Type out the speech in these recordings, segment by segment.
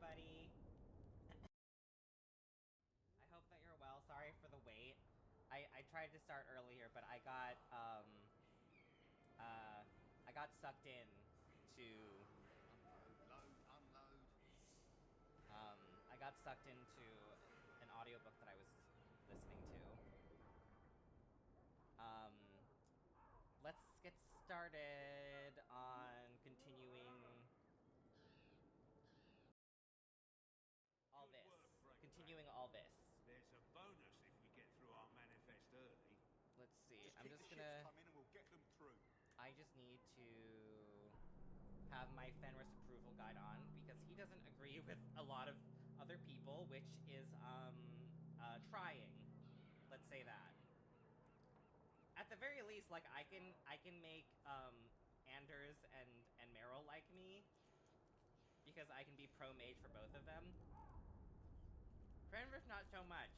everybody. I hope that you're well. Sorry for the wait. I tried to start earlier, but I got sucked in to Unload. I got sucked into an audiobook that I was listening to. Let's get started on continuing all Good this. work, Continuing all this. There's a bonus if we get through our manifest early. Let's see. Just I'm keep just the gonna. ships come in and we'll get them through. I just need to have my Fenris approval guide on because he doesn't agree with a lot of other people, which is trying. Let's say that. At the very least, like I can make Anders and Meryl like me because I can be pro mage for both of them. Fenris not so much.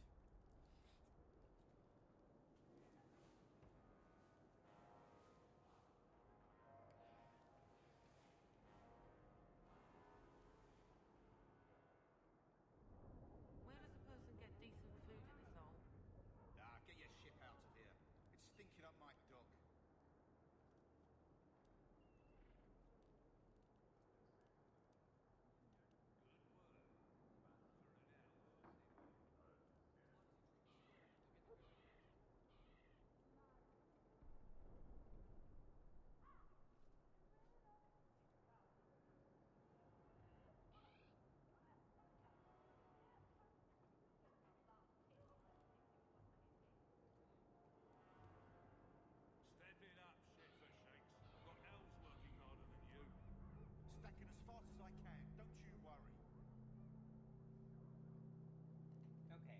Where does a person get decent food in this hole? Ah, get your ship out of here. It's stinking up my dock. Step it up, shit for shakes. I've got elves working harder than you. Stacking as fast as I can. Don't you worry. Okay.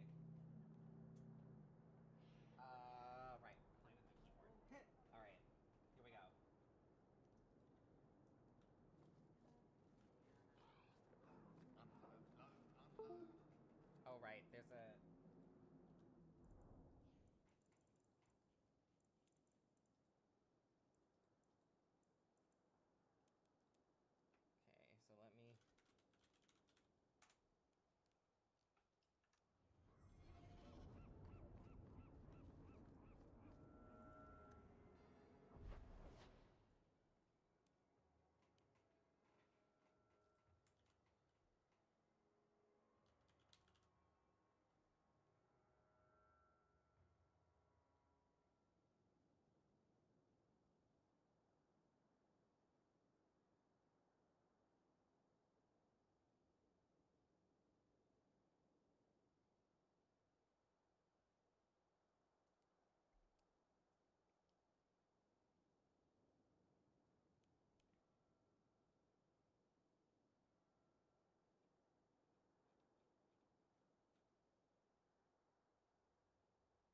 Right. Playing with my keyboard. Alright. Here we go. Unload. Oh, right. There's a... Okay, so let me...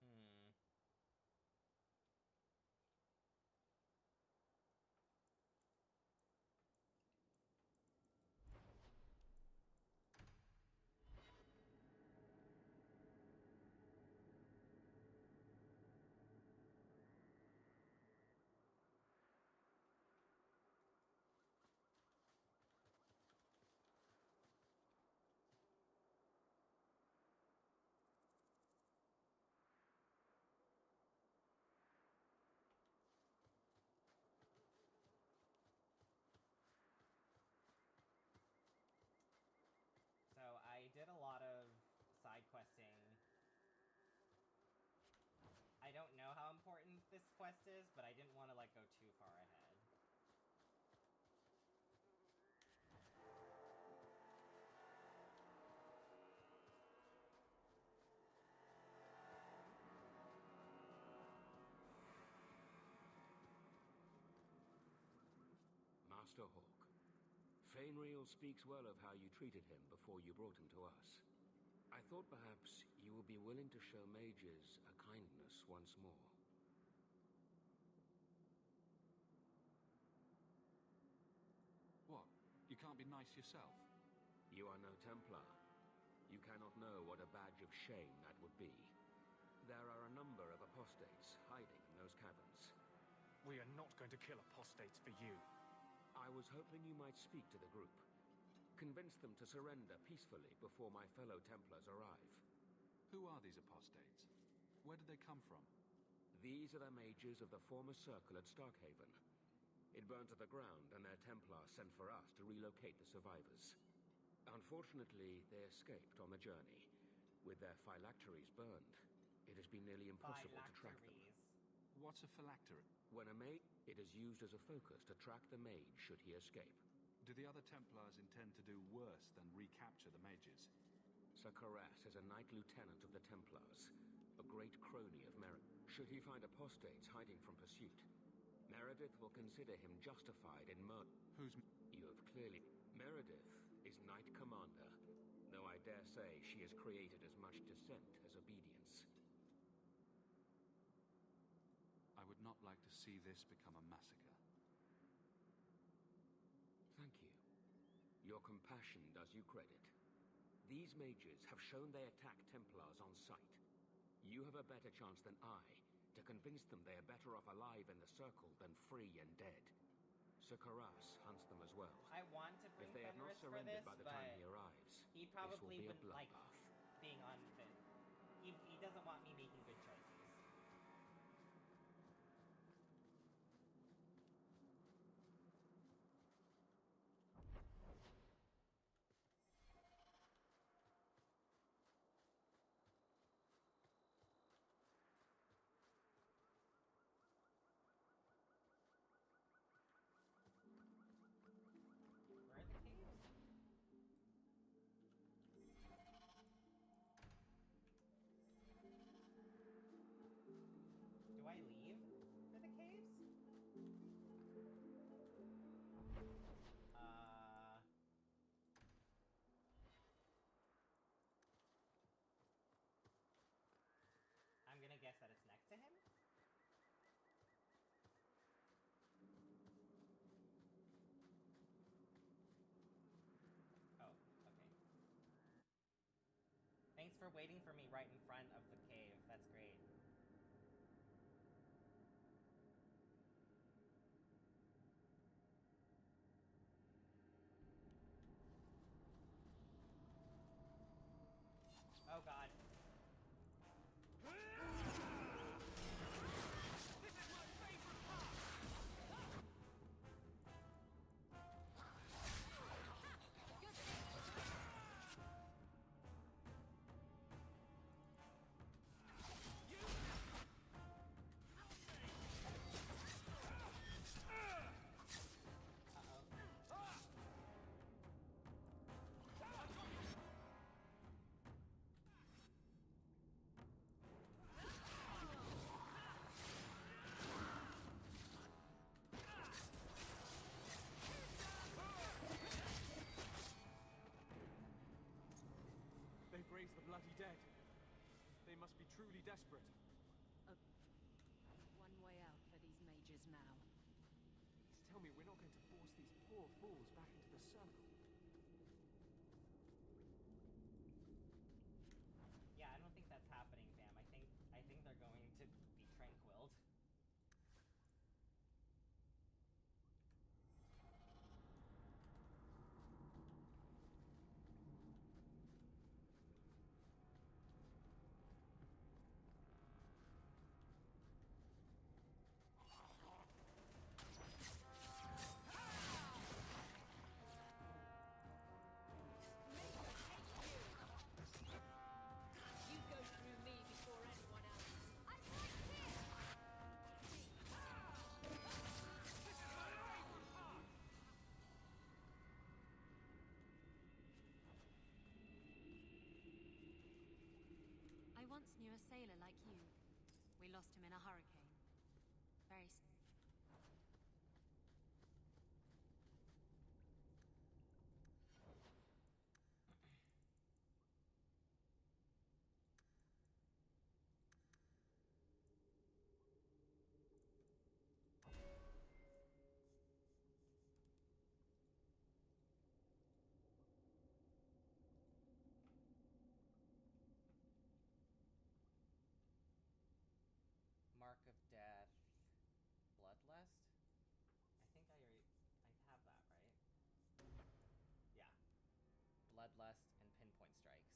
Hmm... So I did a lot of side questing. I don't know how important this quest is, but I didn't want to like go too far ahead. Master Hawk, Fenris speaks well of how you treated him before you brought him to us. I thought perhaps you would be willing to show mages a kindness once more. What? You can't be nice yourself? You are no Templar. You cannot know what a badge of shame that would be. There are a number of apostates hiding in those caverns. We are not going to kill apostates for you. I was hoping you might speak to the group. convince them to surrender peacefully before my fellow Templars arrive. Who are these apostates? Where did they come from? These are the mages of the former circle at Starkhaven. It burned to the ground, and their Templar sent for us to relocate the survivors. Unfortunately, they escaped on the journey. With their phylacteries burned, it has been nearly impossible to track them. Phylacteries. What's a phylactery? When a mage, it is used as a focus to track the mage should he escape. Do the other Templars intend to do worse than recapture the mages? Sir Karas is a Knight Lieutenant of the Templars, a great crony of Meredith. Should he find apostates hiding from pursuit, Meredith will consider him justified in murder. Who's... You have clearly... Meredith is Knight Commander, though I dare say she has created as much dissent as obedience. I would not like to see this become a massacre. Thank you. Your compassion does you credit. These mages have shown they attack Templars on sight. You have a better chance than I to convince them they are better off alive in the Circle than free and dead. Sir Karas hunts them as well. I want to bring If they have not Fenris for surrendered this, by the but time he arrives, he this probably will be a wouldn't like bloodbath. being on Finn. He doesn't want me making good choices. Where are the caves? Do I leave for the caves? I'm gonna guess that it's next to him? Oh, okay. Thanks for waiting for me right in front of the cave. That's great. Oh god. They've raised the bloody dead. They must be truly desperate. One way out for these mages now. Please tell me we're not going to force these poor fools back into the circle. Yeah, I don't think that's happening, fam. I think they're going to be tranquiled. You go through me before anyone else. I'm right here! I once knew a sailor like you. We lost him in a hurricane. Very Mark of bloodlust, and pinpoint strikes.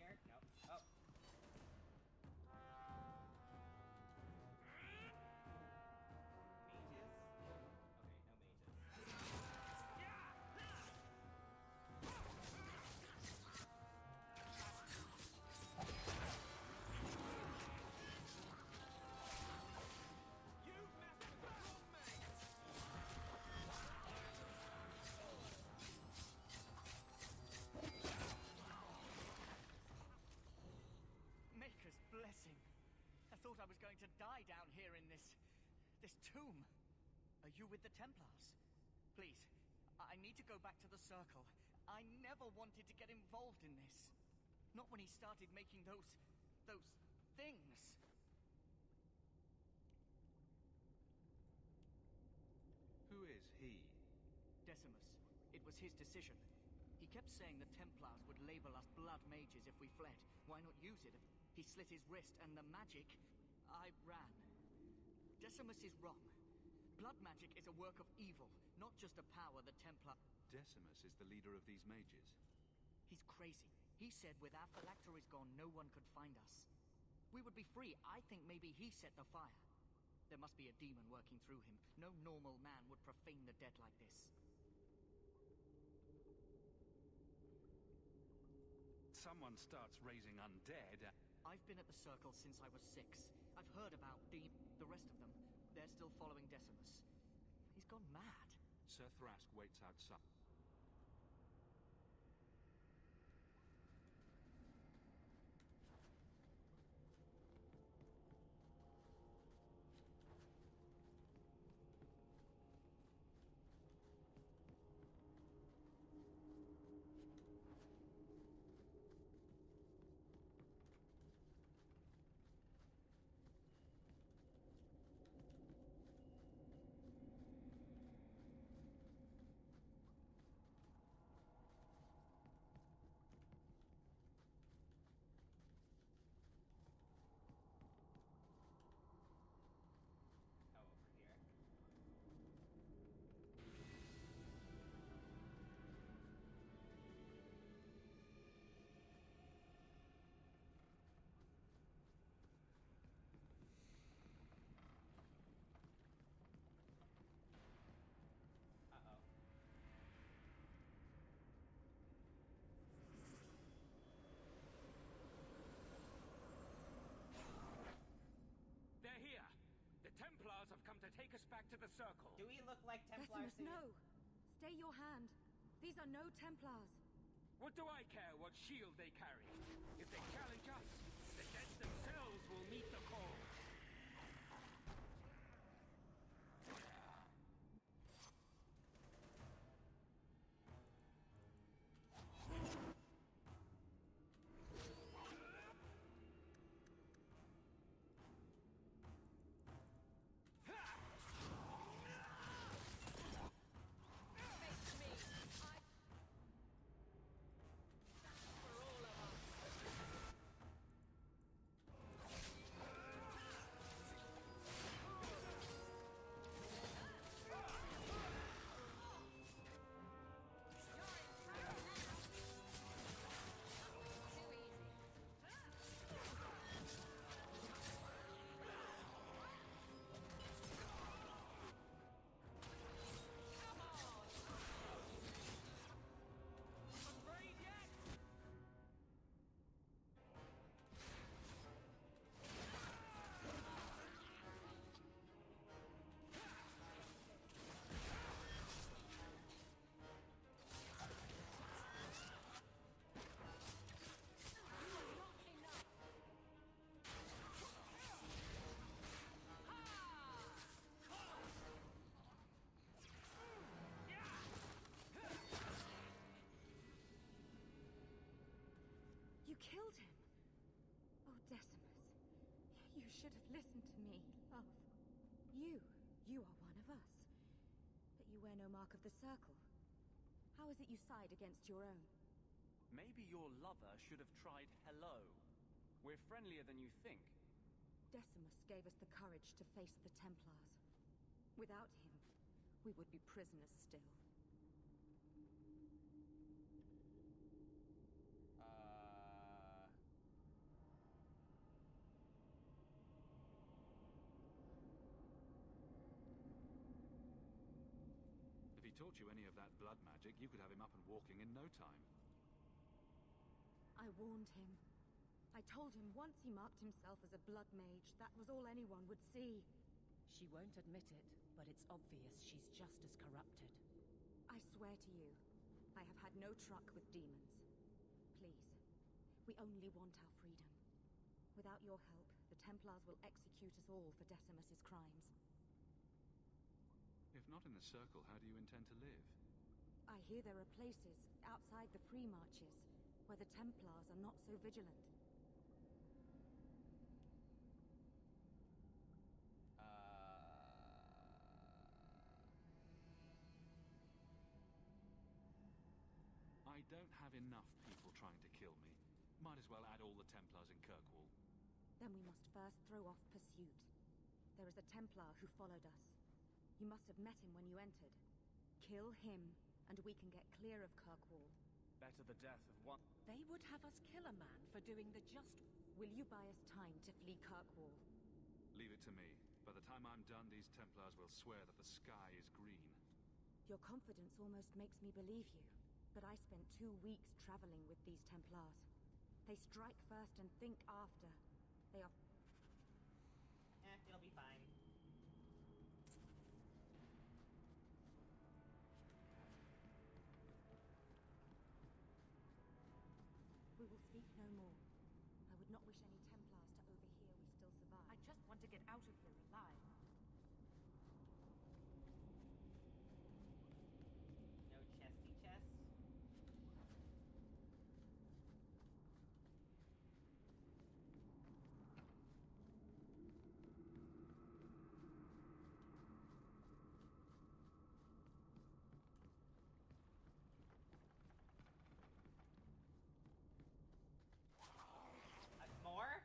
Here? Nope. Oh. Mages? Okay, no mages. You messed with the wrong mate! Maker's blessing. I thought I was going to die down here in this tomb. Are you with the Templars? Please, I need to go back to the Circle. I never wanted to get involved in this. Not when he started making those things. Who is he? Decimus. It was his decision. He kept saying the Templars would label us blood mages if we fled. Why not use it? He slit his wrist, and the magic... I ran. Decimus is wrong. Blood magic is a work of evil, not just a power the Templar... Decimus is the leader of these mages. He's crazy. He said with our phylacteries gone, no one could find us. We would be free. I think maybe he set the fire. There must be a demon working through him. No normal man would profane the dead like this. Someone starts raising undead. I've been at the Circle since I was 6. I've heard about the rest of them. They're still following Decimus. He's gone mad. Sir Thrask waits outside. Oh, over here. Uh-oh. They're here! The Templars have come to take us back to the Circle. Do we look like Templars? Decimus, no! Stay your hand. These are no Templars. What do I care what shield they carry? If they challenge us, the dead themselves will meet the call. For all of us. killed him. Oh, Decimus, you should have listened to me, love. You are one of us. But you wear no mark of the circle. How is it you side against your own? Maybe your lover should have tried hello. We're friendlier than you think. Decimus gave us the courage to face the Templars. Without him, we would be prisoners still. If he taught you any of that blood magic, you could have him up and walking in no time. I warned him. I told him once he marked himself as a blood mage, that was all anyone would see. She won't admit it, but it's obvious she's just as corrupted. I swear to you, I have had no truck with demons. Please, we only want our freedom. Without your help, the Templars will execute us all for Decimus's crimes. If not in the circle, how do you intend to live? I hear there are places outside the pre-marches where the Templars are not so vigilant. I don't have enough people trying to kill me. Might as well add all the Templars in Kirkwall. Then we must first throw off pursuit. There is a Templar who followed us. You must have met him when you entered. Kill him, and we can get clear of Kirkwall. Better the death of one... They would have us kill a man for doing the just... Will you buy us time to flee Kirkwall? Leave it to me. By the time I'm done, these Templars will swear that the sky is green. Your confidence almost makes me believe you. But I spent 2 weeks traveling with these Templars. They strike first and think after. They are... It'll be fine. We will speak no more. I would not wish any Templars to overhear we still survive. I just want to get out of here alive. No chesty chest. More?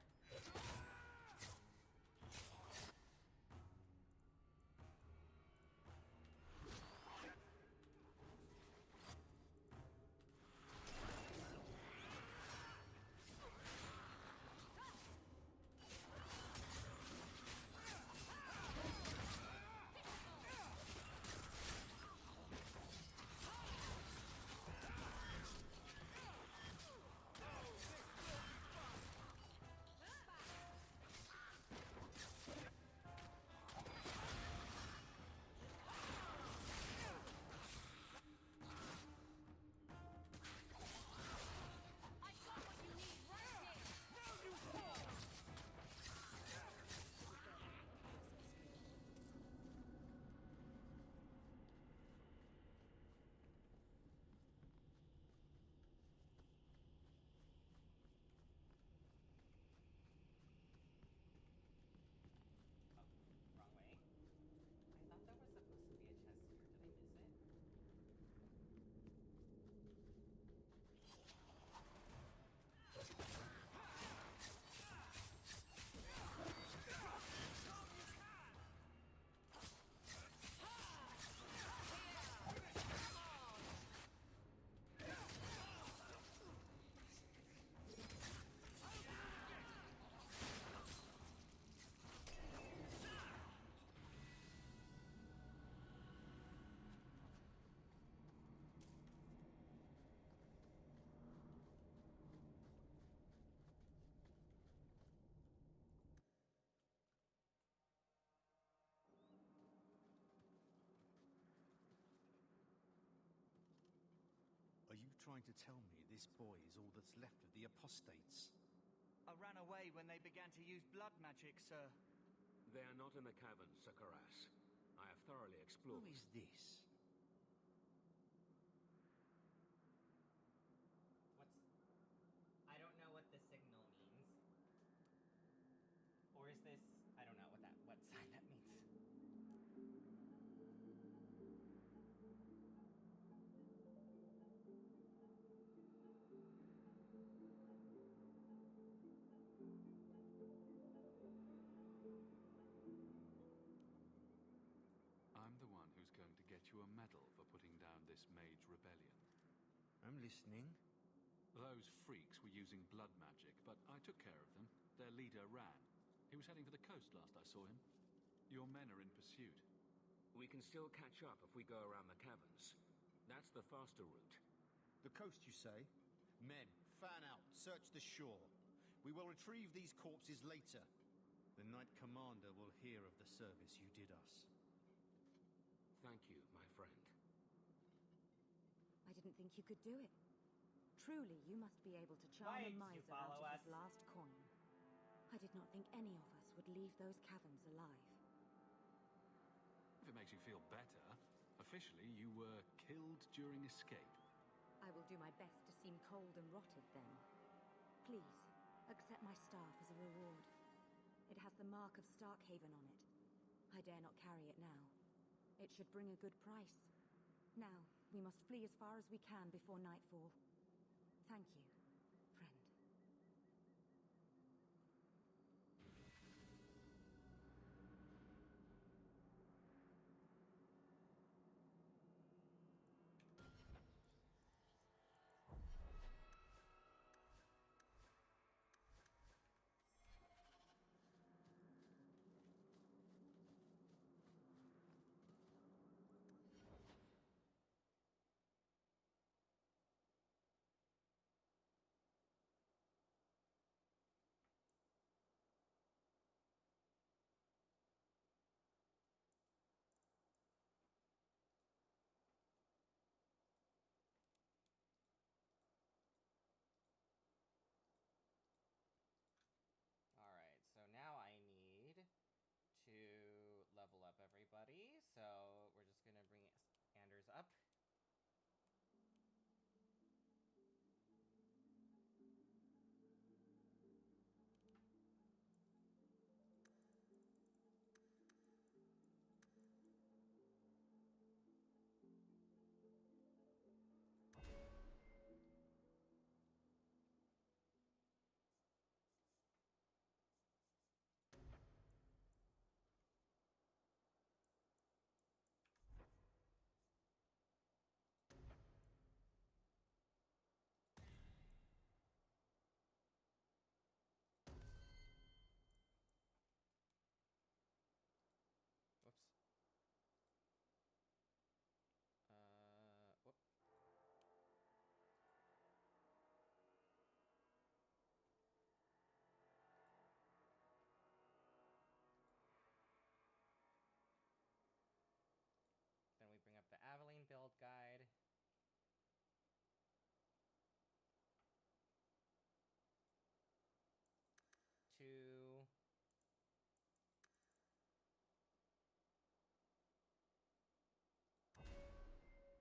Wrong way. I thought there was supposed to be a chest here. Did I miss it? Are you trying to tell me this boy is all that's left of the apostates? I ran away when they began to use blood magic, sir. They are not in the caverns, Sir Karas. I have thoroughly Who explored. is this? What's... I don't know what this medal for putting down this mage rebellion. I'm listening. Those freaks were using blood magic, but I took care of them. Their leader ran. He was heading for the coast last I saw him. Your men are in pursuit. We can still catch up if we go around the caverns. That's the faster route. The coast, you say? Men, fan out. Search the shore. We will retrieve these corpses later. The Knight Commander will hear of the service you did us. Thank you, my friend. I didn't think you could do it. Truly, you must be able to charm Why a did you miser follow out of us? his last coin. I did not think any of us would leave those caverns alive. If it makes you feel better, officially you were killed during escape. I will do my best to seem cold and rotted then. Please, accept my staff as a reward. It has the mark of Starkhaven on it. I dare not carry it now. It should bring a good price. Now, we must flee as far as we can before nightfall. Thank you, friend. Alright, so now I need to level up everybody. So we're just gonna bring Anders up. Whoops. Whoop. Then we bring up the Aveline build guide. Two. Oh, this one.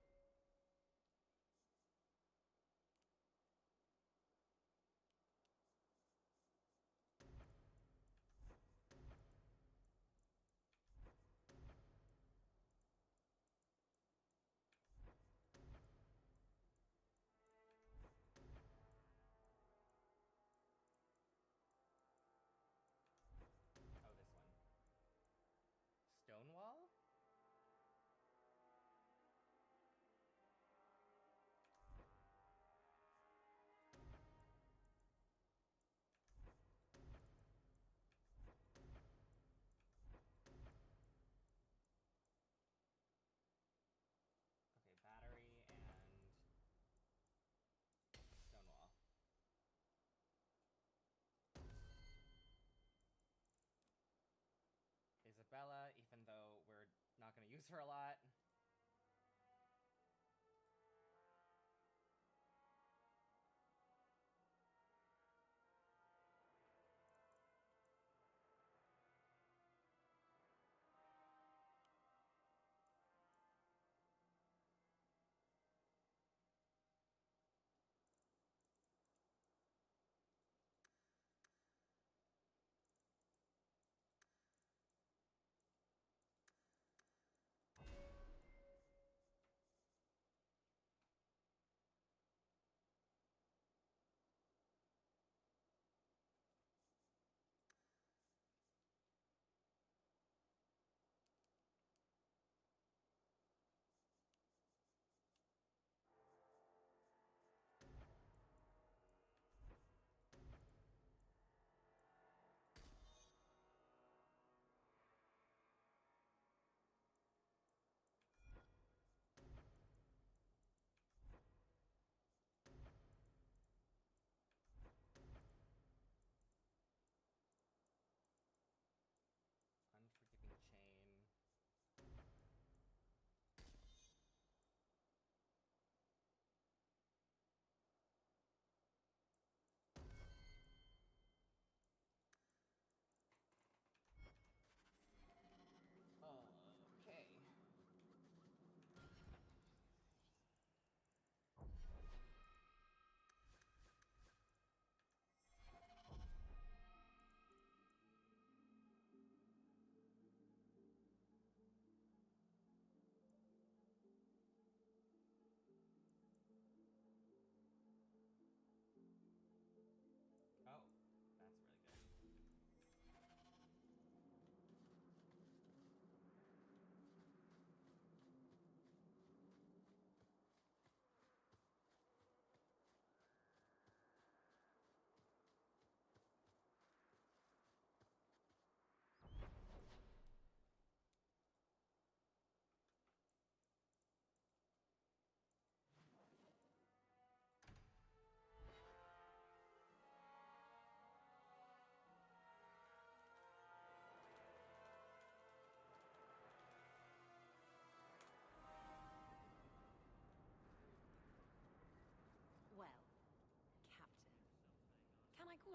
Stonewall? Okay, battery and Stonewall. Isabella, even though we're not going to use her a lot.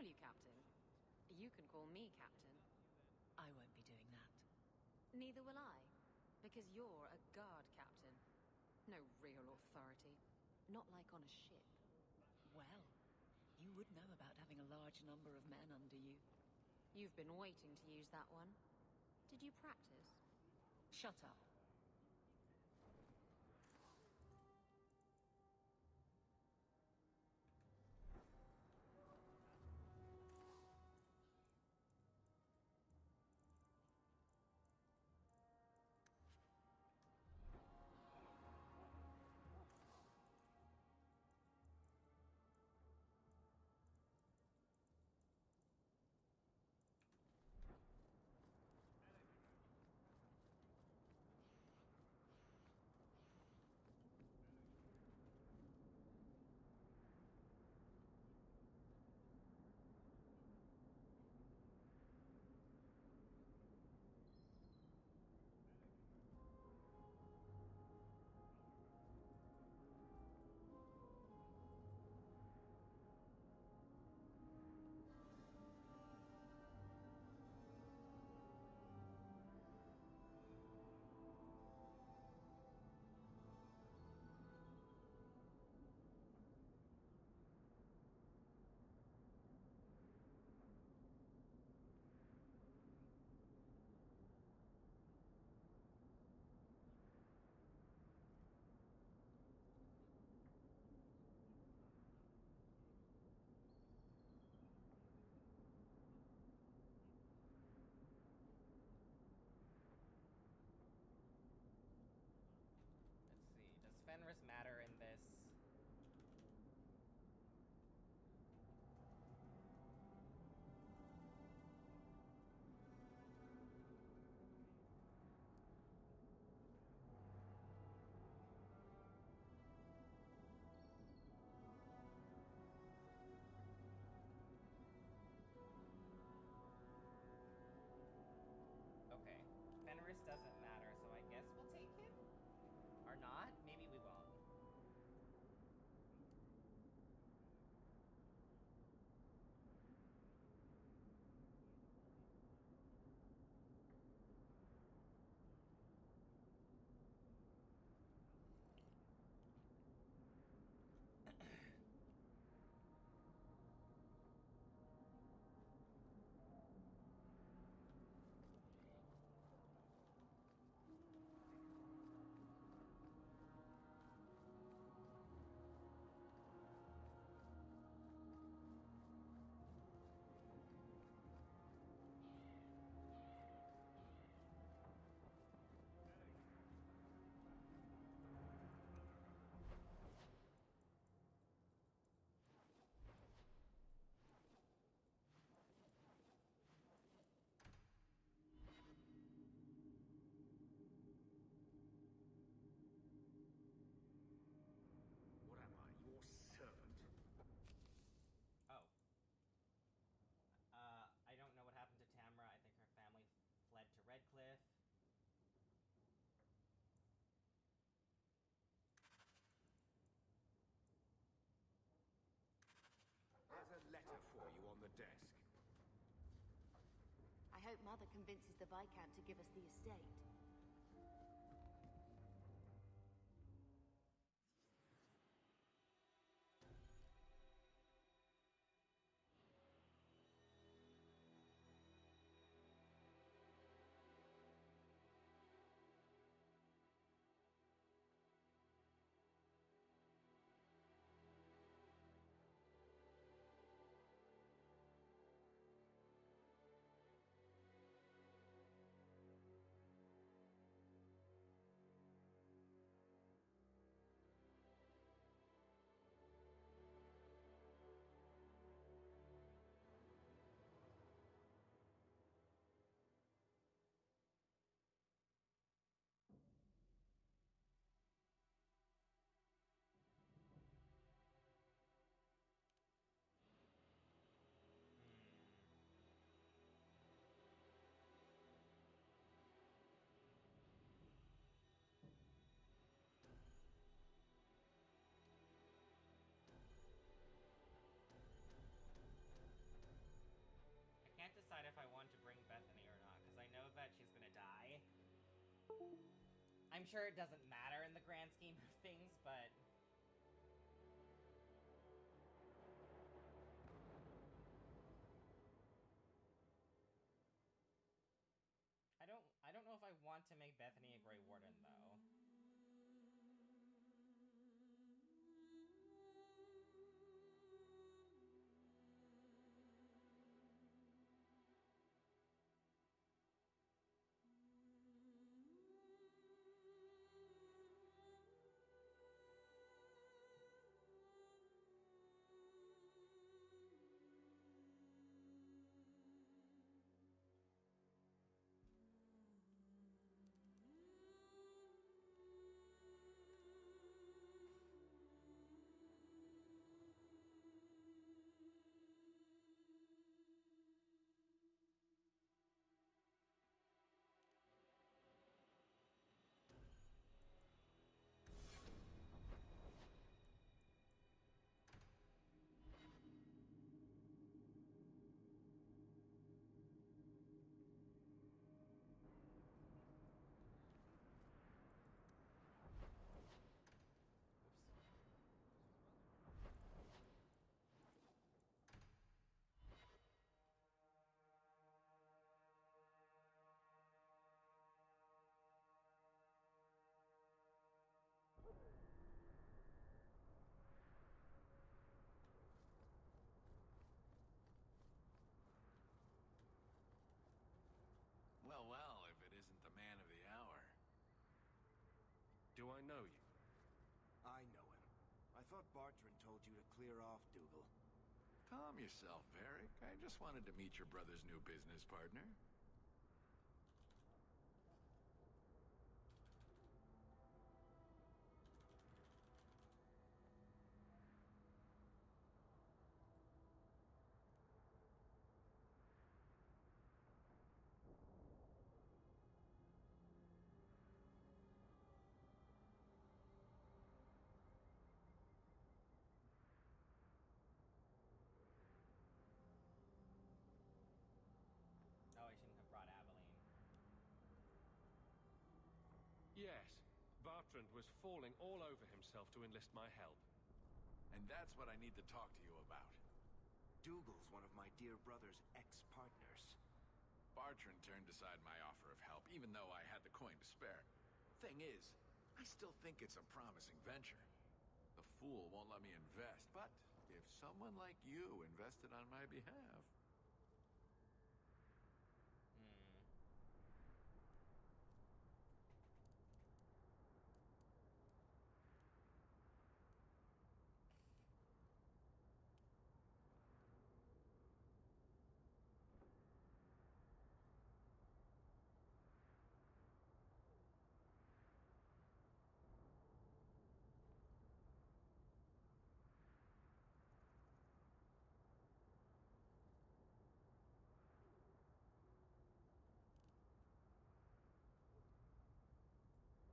call you Captain. You can call me Captain. I won't be doing that. Neither will I, because you're a guard captain. No real authority. Not like on a ship. Well, you would know about having a large number of men under you. You've been waiting to use that one. Did you practice? Shut up. Let's see. Does Fenris matter in this? Okay. Fenris doesn't matter, so I guess we'll take him? Or not? Maybe we won't. What am I, your servant? Oh. I don't know what happened to Tamra. I think her family fled to Redcliffe. There's a letter for you on the desk. I hope Mother convinces the Viscount to give us the estate. I'm sure it doesn't matter in the grand scheme of things, but... I don't know if I want to make Bethany a Grey Warden, though. Well, well, if it isn't the man of the hour. Do I know you? I know him. I thought Bartrand told you to clear off, Dougal. Calm yourself, Varric. I just wanted to meet your brother's new business partner. Oh, I shouldn't have brought Aveline. Yes. Bartrand was falling all over himself to enlist my help. And that's what I need to talk to you about. Dougal's one of my dear brother's ex-partners. Bartrand turned aside my offer of help, even though I had the coin to spare. Thing is, I still think it's a promising venture. The fool won't let me invest, but if someone like you invested on my behalf...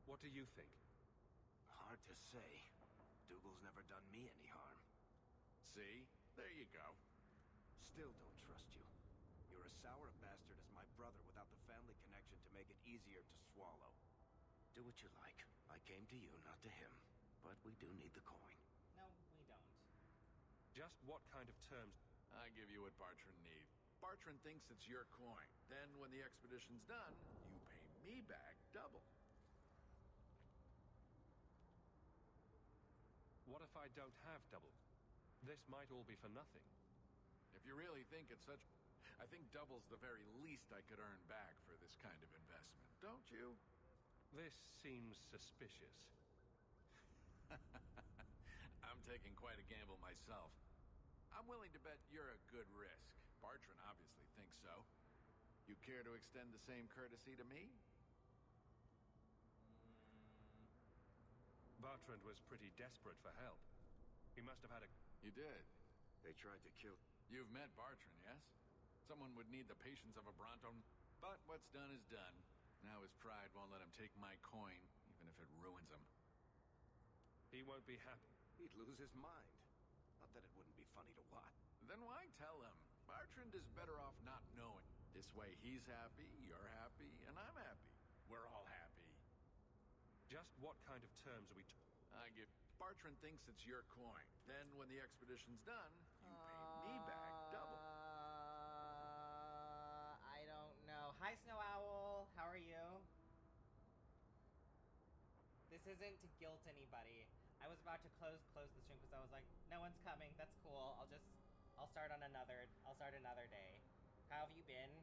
What do you think? Hard to say. Dougal's never done me any harm. See? There you go. Still don't trust you. You're as sour a bastard as my brother without the family connection to make it easier to swallow. Do what you like. I came to you, not to him. But we do need the coin. No, we don't. Just what kind of terms? I give you what Bartrand needs. Bartrand thinks it's your coin. Then when the expedition's done, you pay me back double. What if I don't have double? This might all be for nothing. If you really think it's such... I think double's the very least I could earn back for this kind of investment, don't you? This seems suspicious. I'm taking quite a gamble myself. I'm willing to bet you're a good risk. Bartrand obviously thinks so. You care to extend the same courtesy to me? Bartrand was pretty desperate for help. He must have had a... You did? They tried to kill... You've met Bartrand, yes? Someone would need the patience of a Bronto, but what's done is done. Now his pride won't let him take my coin, even if it ruins him. He won't be happy. He'd lose his mind. Not that it wouldn't be funny to watch. Then why tell him? Bartrand is better off not knowing. This way he's happy, you're happy, and I'm happy. We're all happy. Just what kind of terms are we I get Bartrand thinks it's your coin. Then when the expedition's done, you pay me back double. I don't know. Hi, Snow Owl. How are you? This isn't to guilt anybody. I was about to close the stream because I was like, no one's coming. That's cool. I'll start another day. How have you been?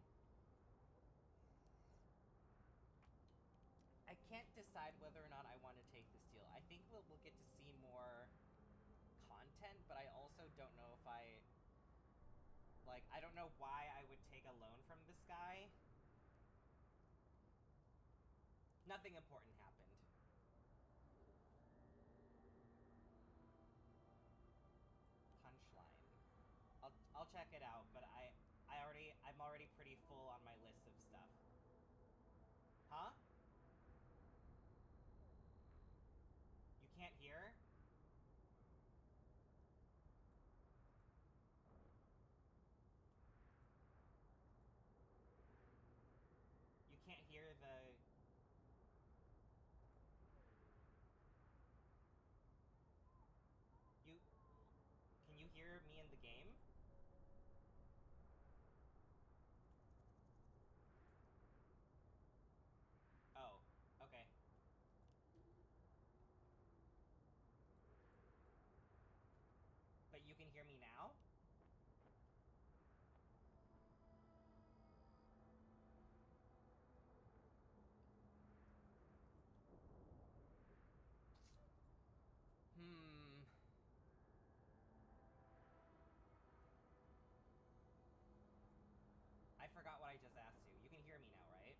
I can't decide whether or not I want to take this deal. I think we'll get to see more content, but I also don't know if I don't know why I would take a loan from this guy. Nothing important happened. Punchline. I'll check it out, but I'm already pretty full on my list of stuff. Huh? You can't hear? You can't hear the... Can you hear me in the game? Oh, okay. But you can hear me now? I forgot what I just asked you. You can hear me now, right?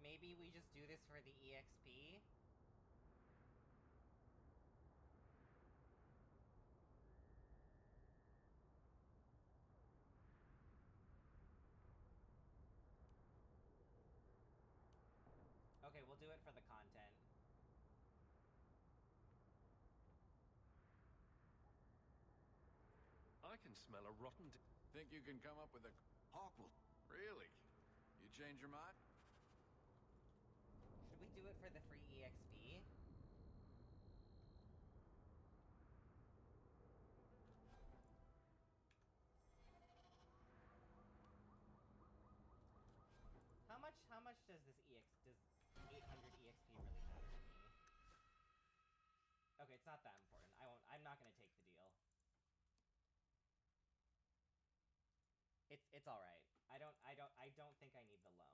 Maybe we just do this for the EXP? Okay, we'll do it for the content. I can smell a rotten... Think you can come up with a... Hawkwood. Really? You change your mind? Should we do it for the free EXP? How much does this does 800 EXP really matter to me? Okay, it's not that important. I'm not gonna take the deal. It's all right. I don't think I need the loan.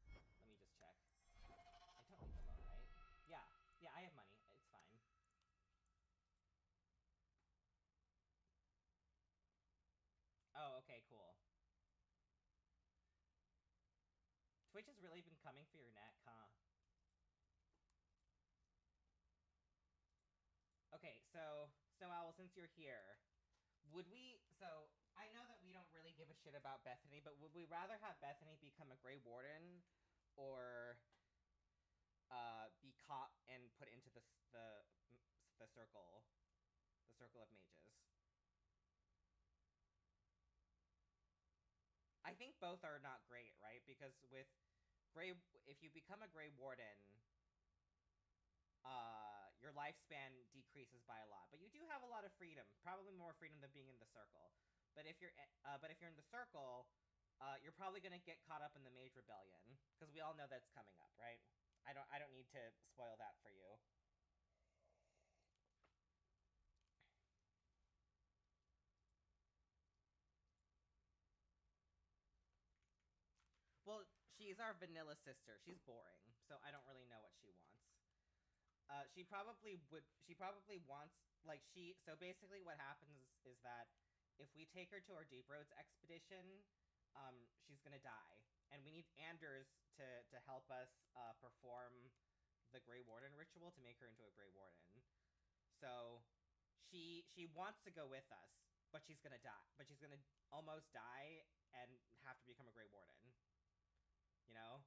Let me just check. I don't need the loan, right? Yeah, I have money. It's fine. Oh, okay, cool. Twitch has really been coming for your neck, huh? Okay, so Snow Owl, since you're here, would we... So, I know that we don't really give a shit about Bethany, but would we rather have Bethany become a Grey Warden or be caught and put into the circle of mages? I think both are not great, right? Because with if you become a Grey Warden, your lifespan decreases by a lot, but you do have a lot of freedom, probably more freedom than being in the circle. But if you're in the circle, you're probably gonna get caught up in the Mage Rebellion, because we all know that's coming up, right? I don't need to spoil that for you. she's our vanilla sister. She's boring, so I don't really know what she wants. She probably wants, like, so basically what happens is that if we take her to our Deep Roads expedition, she's gonna die. And we need Anders to help us, perform the Grey Warden ritual to make her into a Grey Warden. So, she wants to go with us, but she's gonna die. But she's gonna almost die and have to become a Grey Warden. You know?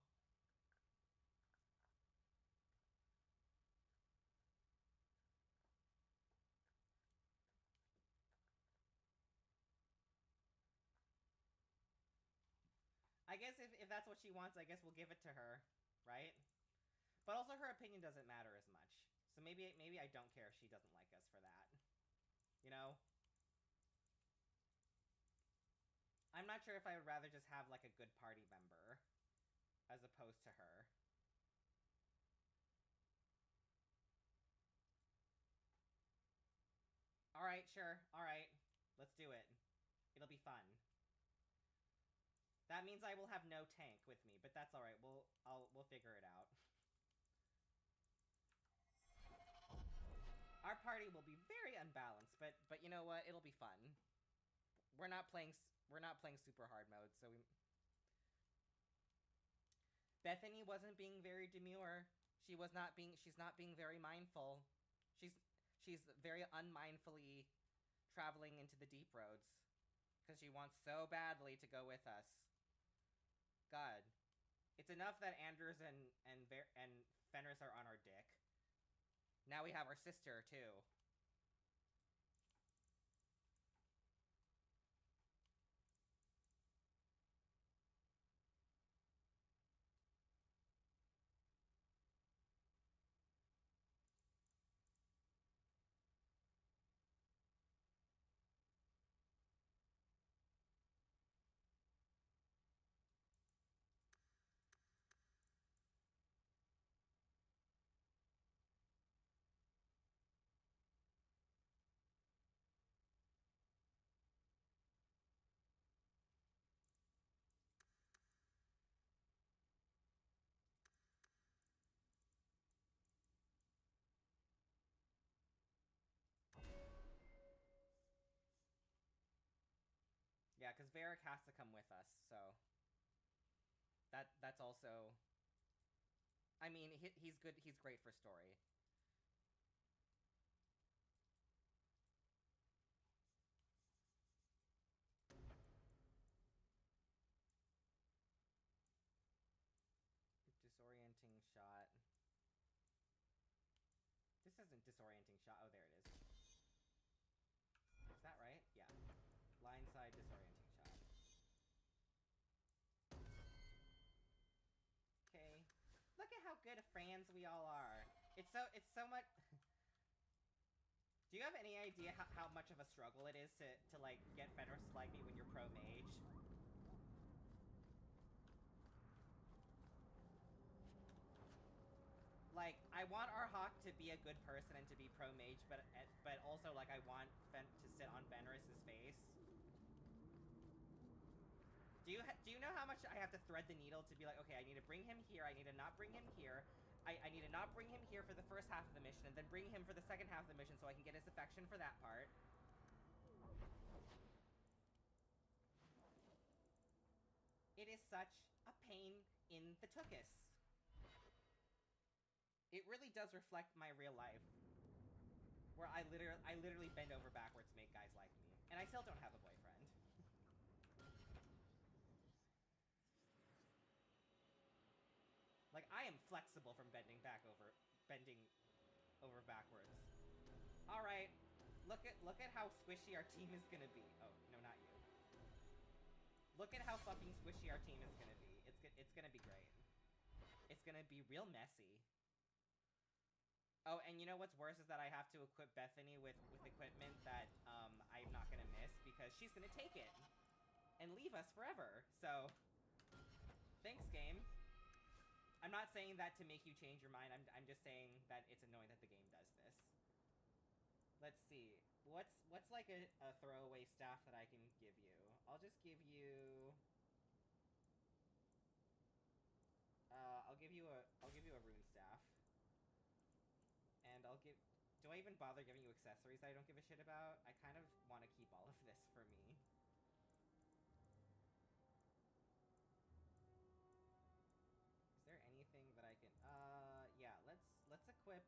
I guess if that's what she wants, I guess we'll give it to her, right? But also her opinion doesn't matter as much. So maybe I don't care if she doesn't like us for that. You know? I'm not sure if I would rather just have, like, a good party member as opposed to her. Alright, sure. Alright. Let's do it. It'll be fun. That means I will have no tank with me, but that's alright. We'll figure it out. Our party will be very unbalanced, but you know what? It'll be fun. We're not playing super hard mode, so we... Bethany wasn't being very demure. She's not being very mindful. She's very unmindfully traveling into the Deep Roads because she wants so badly to go with us. God, it's enough that Anders and Fenris are on our dick. Now we have our sister too. Yeah, because Varric has to come with us, so... That's also... I mean, he's good, he's great for story. Disorienting shot. This isn't disorienting shot. Oh, there it is. Is that right? Yeah. Blindside disorienting shot. Okay. Look at how good of fans we all are. It's so much... Do you have any idea how much of a struggle it is to like, get Fenris to like me when you're pro-mage? Like, I want our Hawk to be a good person and to be pro-mage, but also, like, I want Fen to sit on Fenris's face. Do you know how much I have to thread the needle to be like, okay, I need to bring him here, I need to not bring him here, I need to not bring him here for the first half of the mission, and then bring him for the second half of the mission so I can get his affection for that part. It is such a pain in the tuchus. It really does reflect my real life, where I literally bend over backwards to make guys like me, and I still don't have a boyfriend. Like, I am flexible from bending over backwards. All right, look at how squishy our team is gonna be. Oh no, not you. Look at how fucking squishy our team is gonna be. It's gonna be great. It's gonna be real messy. Oh, and you know what's worse is that I have to equip Bethany with equipment that I'm not gonna miss because she's gonna take it and leave us forever. So, thanks, game. I'm not saying that to make you change your mind. I'm just saying that it's annoying that the game does this. Let's see. What's like a throwaway staff that I can give you? I'll just give you... I'll give you a rune staff. And I'll give... Do I even bother giving you accessories that I don't give a shit about? I kind of want to keep all of this for me. Is there anything that I can... yeah, let's equip...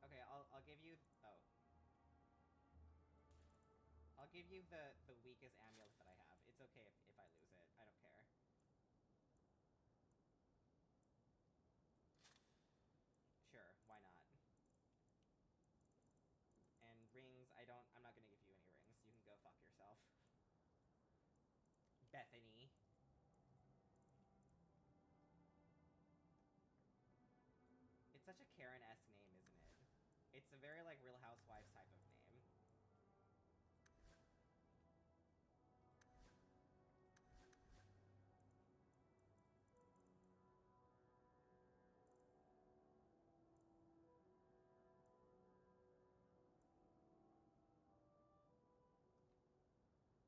Okay, I'll give you... Oh. I'll give you the weakest amulet that I have. It's okay if I lose it. I don't care. Sure, why not? And rings, I'm not gonna give you any rings. You can go fuck yourself. Bethany. It's such a Karen-esque name, isn't it? It's a very, like, Real Housewives type of name.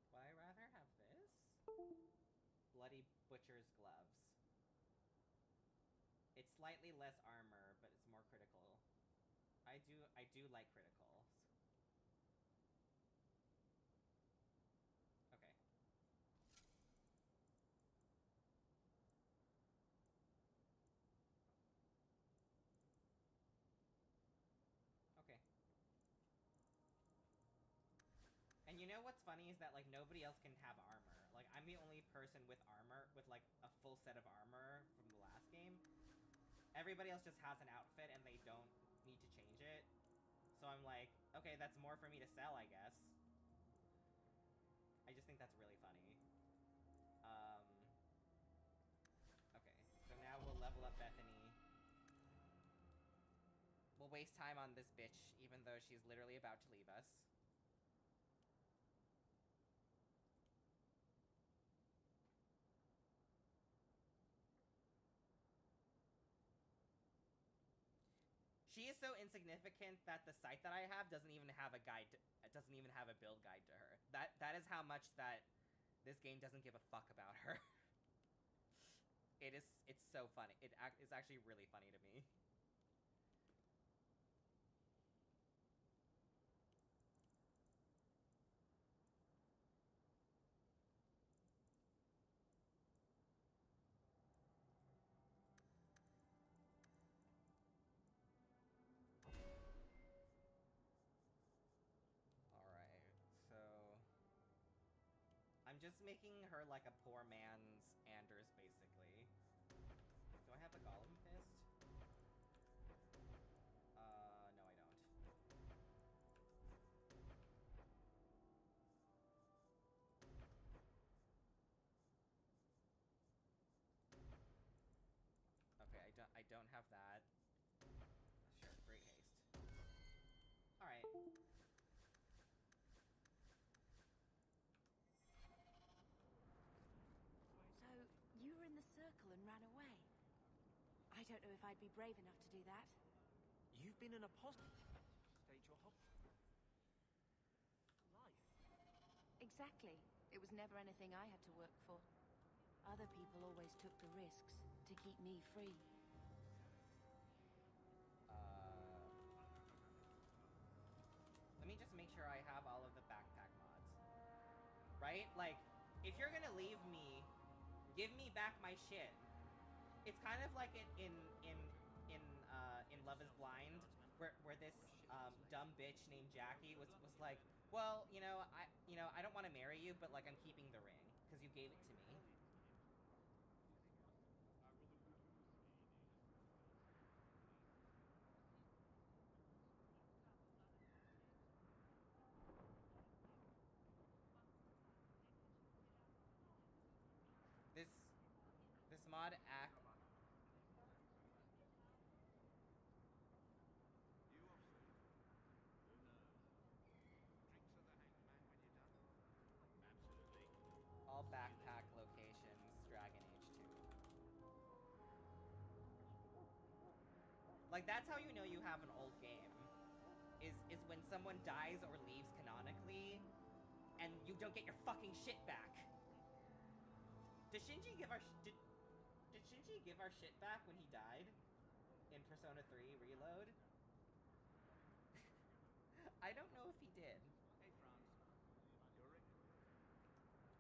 Would I rather have this? Bloody Butcher's Gloves. It's slightly less armor, but it's more critical. I do like criticals. Okay. Okay. And you know what's funny is that, like, nobody else can have armor. Like, I'm the only person with armor, with, like, a full set of armor from the last game. Everybody else just has an outfit and they don't need to change it. So I'm like, okay, that's more for me to sell, I guess. I just think that's really funny. Okay, so now we'll level up Bethany. We'll waste time on this bitch, even though she's literally about to leave us. She is so insignificant that the site that I have doesn't even have a guide. It doesn't even have a build guide to her. That is how much that this game doesn't give a fuck about her. It's so funny. It's actually really funny to me. I'm just making her like a poor man's Anders, basically. Do I have a Golem Fist? No I don't. Okay, I don't have that. Sure, great haste. Alright. You were in the circle and ran away. I don't know if I'd be brave enough to do that. You've been an apostle. Stayed your whole life. Exactly. It was never anything I had to work for. Other people always took the risks to keep me free. Let me just make sure I have all of the backpack mods. Right? Like, if you're gonna leave me, give me back my shit. It's kind of like in Love is Blind, where this dumb bitch named Jackie was like, well, I don't want to marry you, but like I'm keeping the ring because you gave it to me. This mod act. All backpack locations, Dragon Age 2. Like, that's how you know you have an old game. Is when someone dies or leaves canonically, and you don't get your fucking shit back. Did Shinji give our did Shinji give our shit back when he died in Persona 3 Reload? I don't know if he did. Hey, Franz. Yuri?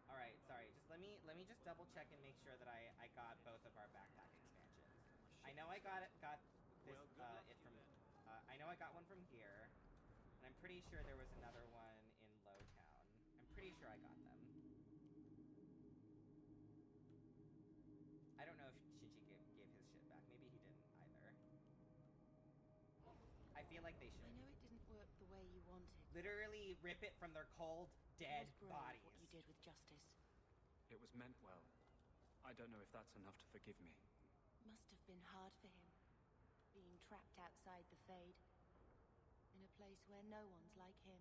All right, sorry. Just let me just double check and make sure that I got both of our backpack expansions. I know I got this it from I know I got one from here, and I'm pretty sure there was another one in Lowtown. I'm pretty sure I got them. I don't know if Shinji gave his shit back. Maybe he didn't either. I feel like they should. I know it didn't work the way you wanted. Literally rip it from their cold, dead bodies. What you did with Justice. It was meant well. I don't know if that's enough to forgive me. Must have been hard for him. Being trapped outside the Fade. In a place where no one's like him.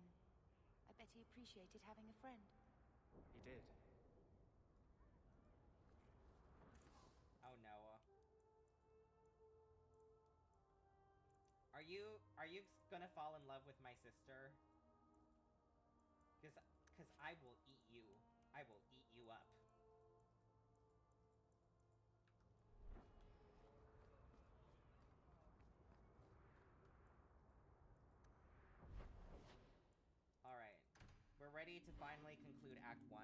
I bet he appreciated having a friend. He did. Oh, Noah. Are you gonna fall in love with my sister? Cause I will eat you. I will eat you up. Alright. We're ready to finally conclude Act 1.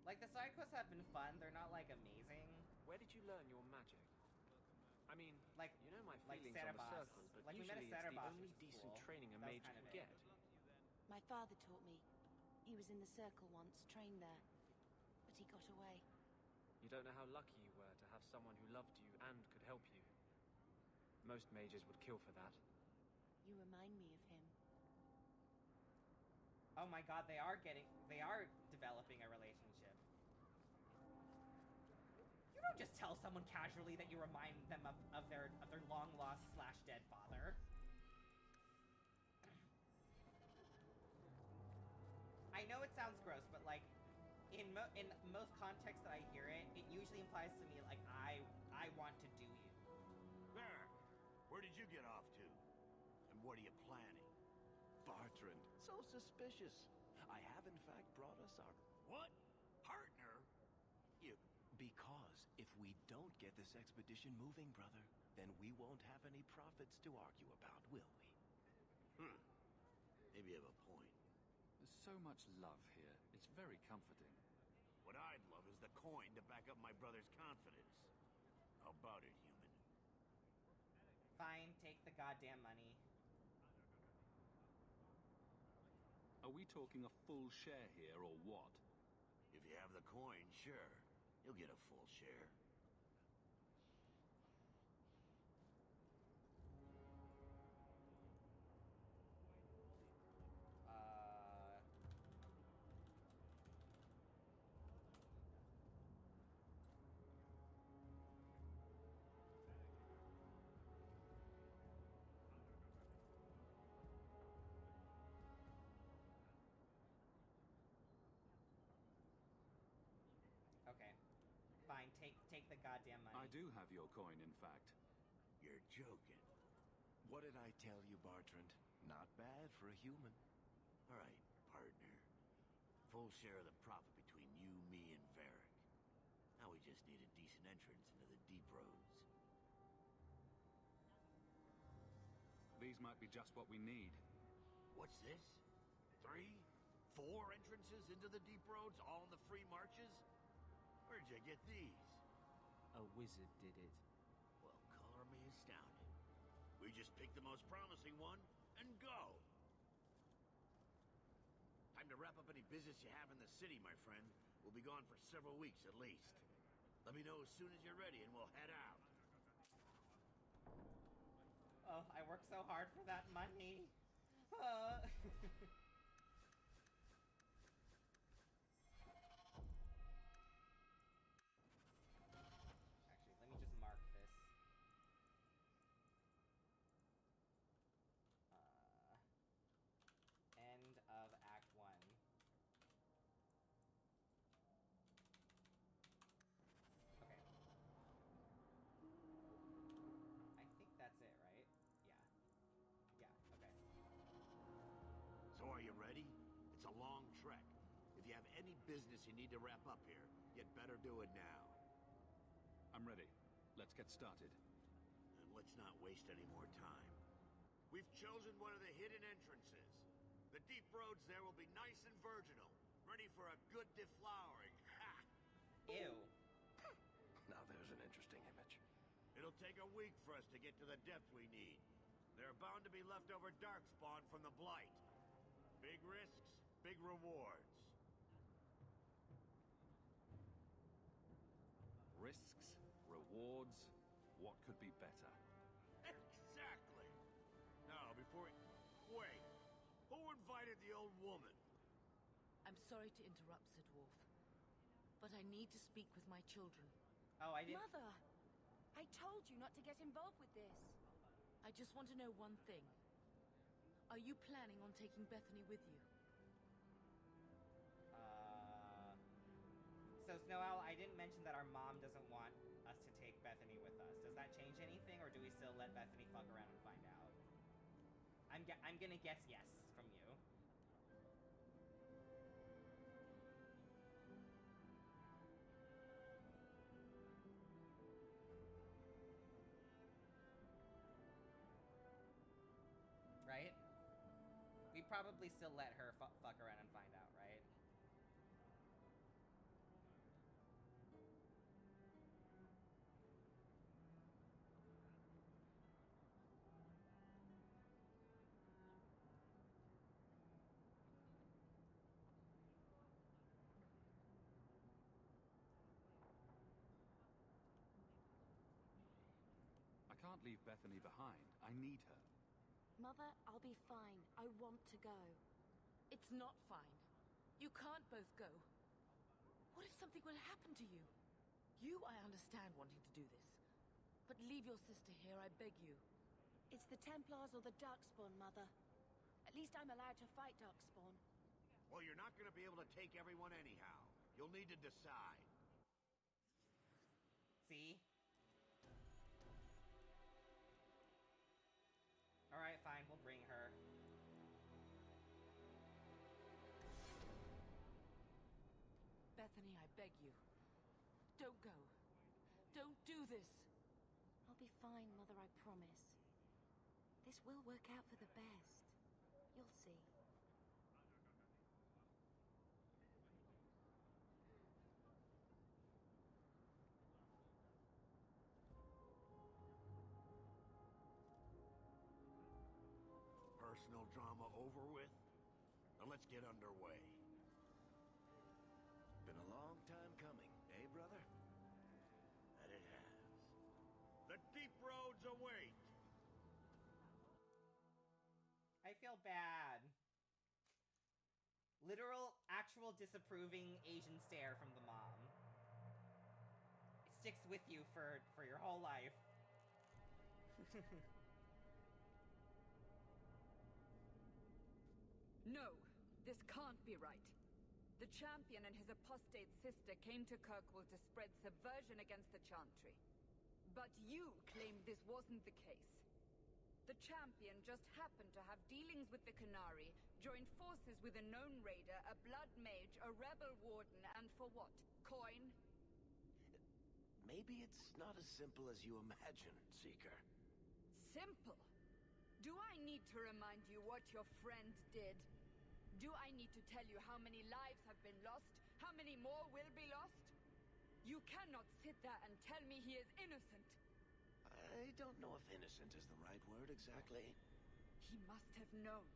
Like, the side quests have been fun. They're not, like, amazing. Where did you learn your magic? I mean, like, you know my like feelings on the Cerebos. circle, but Like, we met a usually it's the Cerebos, only which is decent cool. training a That was mage kind can of get. My father taught me. He was in the Circle once, trained there. But he got away. You don't know how lucky you were to have someone who loved you and could help you. Most mages would kill for that. You remind me of him. Oh my god, they are developing a relationship. You don't just tell someone casually that you remind them of their long lost / dead father. I know it sounds gross, but like, in most contexts that I hear it, it usually implies to me like I want to do you. There. Where did you get off to? And what are you planning? Bartrand, so suspicious. I have in fact brought us our... What? Partner? Because if we don't get this expedition moving, brother, then we won't have any profits to argue about, will we? Maybe you have a point. There's so much love here. It's very comforting. What I'd love is the coin to back up my brother's confidence. How about it, human? Fine, take the goddamn money. Are we talking a full share here, or what? If you have the coin, sure. You'll get a full share. Okay. Fine, take the goddamn money. I do have your coin, in fact. You're joking. What did I tell you, Bartrand? Not bad for a human. All right, partner. Full share of the profit between you, me, and Varric. Now we just need a decent entrance into the deep roads. These might be just what we need. What's this? 3? 4 entrances into the deep roads, all in the free marches? Where'd you get these? A wizard did it. Well, color me astounded. We just picked the most promising one and go. Time to wrap up any business you have in the city, my friend. We'll be gone for several weeks at least. Let me know as soon as you're ready and we'll head out. Oh, I worked so hard for that money. Actually, let me just mark this. End of Act 1. Okay. I think that's it, right? Yeah. Yeah, okay. So are business you need to wrap up here, you'd better do it now. I'm ready. Let's get started. And let's not waste any more time. We've chosen one of the hidden entrances. The deep roads there will be nice and virginal, ready for a good deflowering. Ha! Ew. Now there's an interesting image. It'll take a week for us to get to the depth we need. There are bound to be leftover darkspawn from the Blight. Big risks, big rewards. Risks, rewards, what could be better? Exactly! Now, before we... Wait! Who invited the old woman? I'm sorry to interrupt, Sir Dwarf, but I need to speak with my children. Oh, I didn't... Mother! I told you not to get involved with this. I just want to know one thing. Are you planning on taking Bethany with you? So, Snow Owl, I didn't mention that our mom doesn't want us to take Bethany with us. Does that change anything, or do we still let Bethany fuck around and find out? I'm gonna guess yes from you. Right? We probably still let her fuck around and find out, right? I can't leave Bethany behind. I need her. Mother, I'll be fine. I want to go. It's not fine. You can't both go. What if something will happen to you? You, I understand wanting to do this. But leave your sister here, I beg you. It's the Templars or the Darkspawn, Mother. At least I'm allowed to fight Darkspawn. Well, you're not going to be able to take everyone anyhow. You'll need to decide. See? Alright, fine, we'll bring her. Bethany, I beg you. Don't go. Don't do this. I'll be fine, Mother, I promise. This will work out for the best. You'll see. Personal drama over with? Now let's get underway. Been a long time coming, eh, brother? And it has. The deep roads await! I feel bad. Literal, actual disapproving Asian stare from the mom. It sticks with you for your whole life. No, this can't be right. The champion and his apostate sister came to Kirkwall to spread subversion against the Chantry. But you claimed this wasn't the case. The champion just happened to have dealings with the Canary, joined forces with a known raider, a blood mage, a rebel warden, and for what? Coin? Maybe it's not as simple as you imagine, Seeker. Simple? Do I need to remind you what your friend did? Do I need to tell you how many lives have been lost? How many more will be lost? You cannot sit there and tell me he is innocent. I don't know if innocent is the right word exactly. He must have known.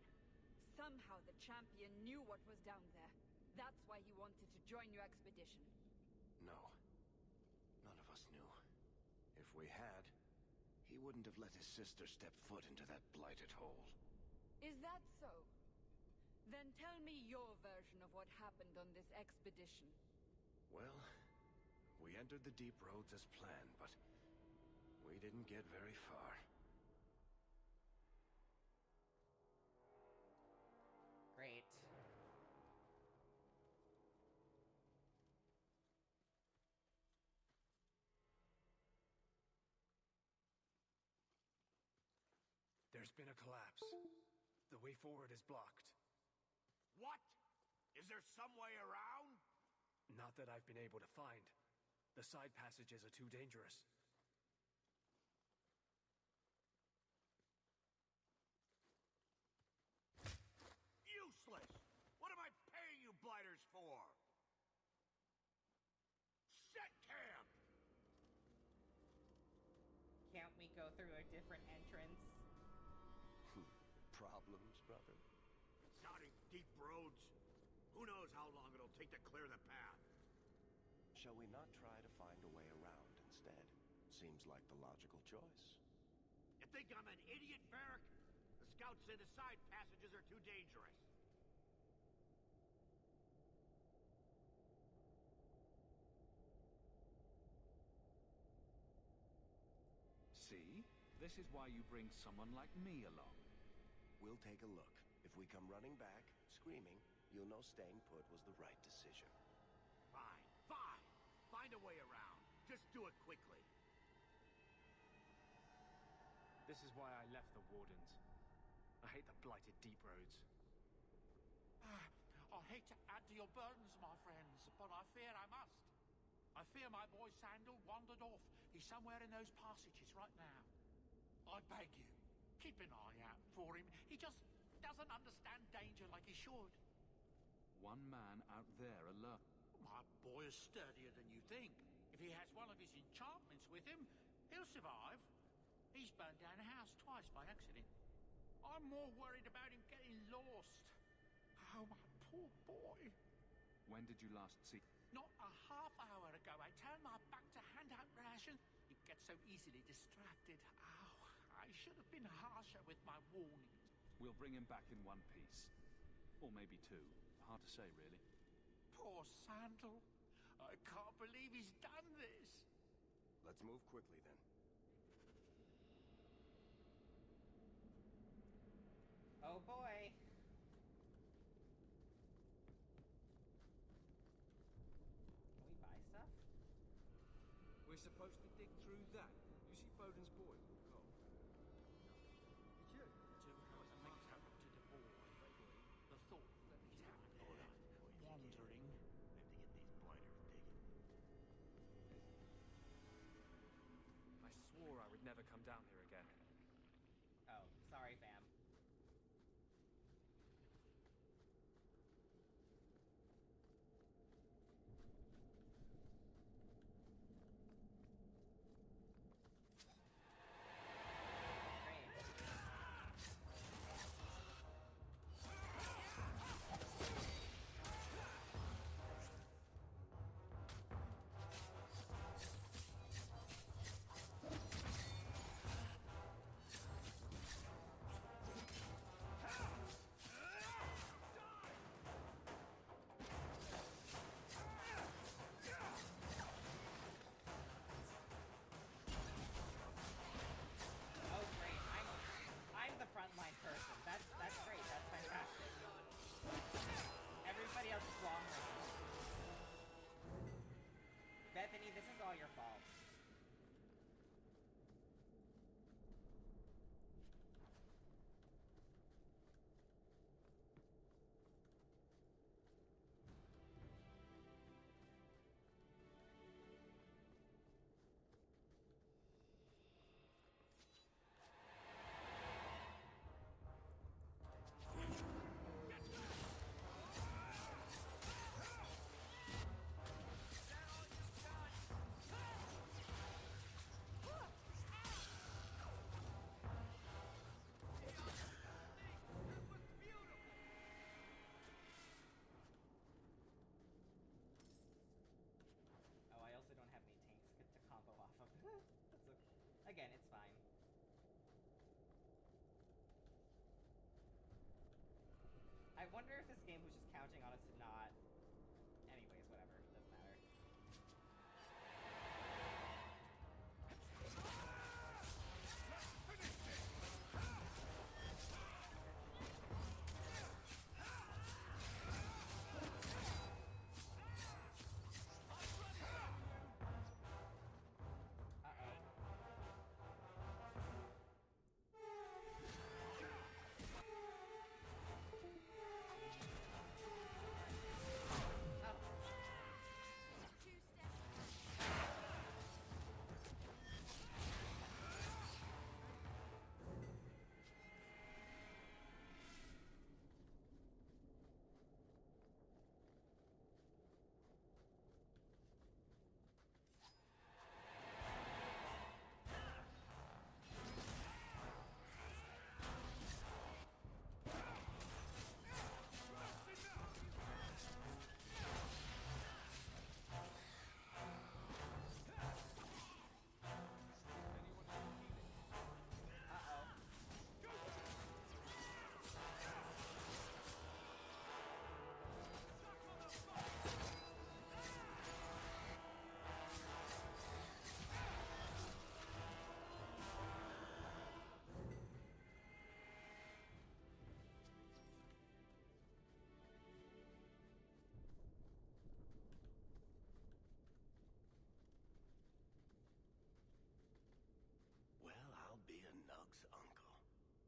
Somehow the champion knew what was down there. That's why he wanted to join your expedition. No. None of us knew. If we had, he wouldn't have let his sister step foot into that blighted hole. Is that so? Then tell me your version of what happened on this expedition. Well, we entered the deep roads as planned, but we didn't get very far. Great. There's been a collapse. The way forward is blocked. What? Is there some way around? Not that I've been able to find. The side passages are too dangerous. Useless! What am I paying you blighters for? Set camp! Can't we go through a different entrance? Problems, brother? Sounding deep roads. Who knows how long it'll take to clear the path? Shall we not try to find a way around instead? Seems like the logical choice. You think I'm an idiot, Varric? The scouts say the side passages are too dangerous. See? This is why you bring someone like me along. We'll take a look. If we come running back, screaming, you'll know staying put was the right decision. Fine, fine. Find a way around. Just do it quickly. This is why I left the Wardens. I hate the blighted deep roads. I hate to add to your burdens, my friends, but I fear I must. I fear my boy Sandal wandered off. He's somewhere in those passages right now. I beg you, keep an eye out for him. He just doesn't understand danger like he should. One man out there alone. My boy is sturdier than you think. If he has one of his enchantments with him, he'll survive. He's burned down a house twice by accident. I'm more worried about him getting lost. Oh, my poor boy. When did you last see... Not a half hour ago, I turned my back to hand out rations. He gets so easily distracted. Oh, I should have been harsher with my warnings. We'll bring him back in one piece. Or maybe two. Hard to say, really. Poor Sandal. I can't believe he's done this. Let's move quickly, then. Oh boy. Can we buy stuff? We're supposed to dig through that. You see Bowden's boy walk off? It's you. To what things happen to the boy. The thought that he's out there, wandering. Have to get these blighters digging. I swore I would never come down here again. Oh, sorry, fam.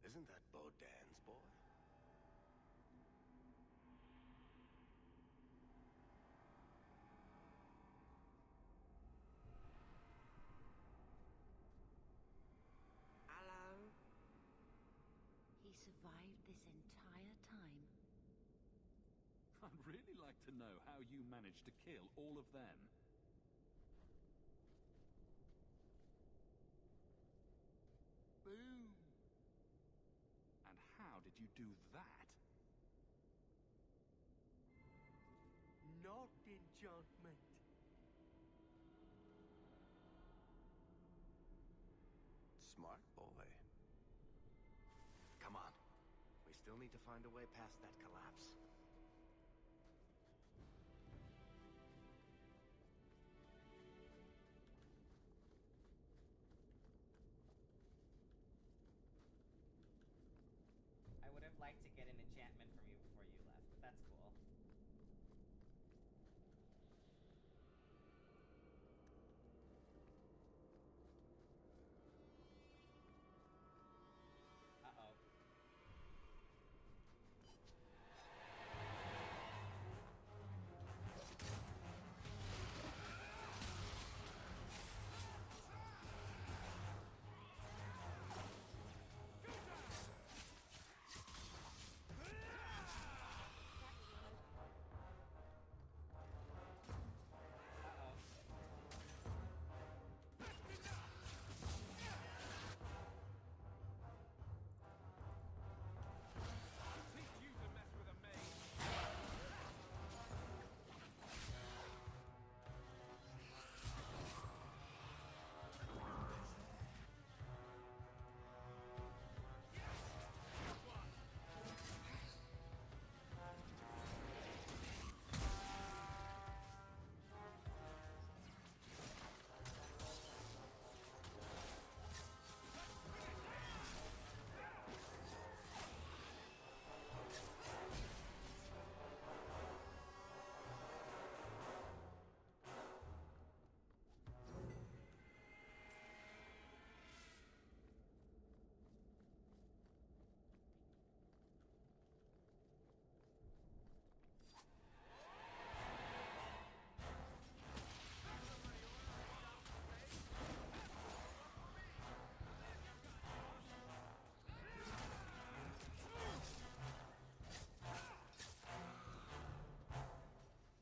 Isn't that Bodan's boy? Hello? He survived this entire time. I'd really like to know how you managed to kill all of them. Boom. And how did you do that? Not enchantment. Smart boy. Come on. We still need to find a way past that collapse. I would have liked to get an enchantment from you before you left, but that's cool. Uh-oh.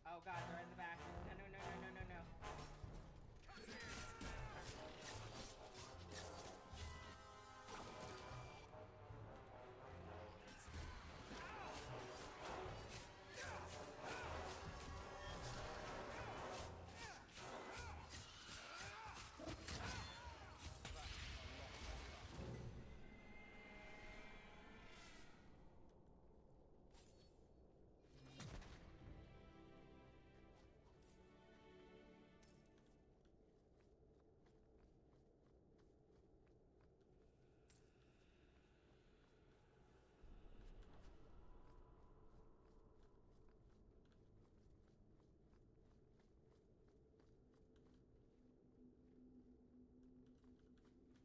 Oh god, they're in the back. No, no, no, no, no, no, no.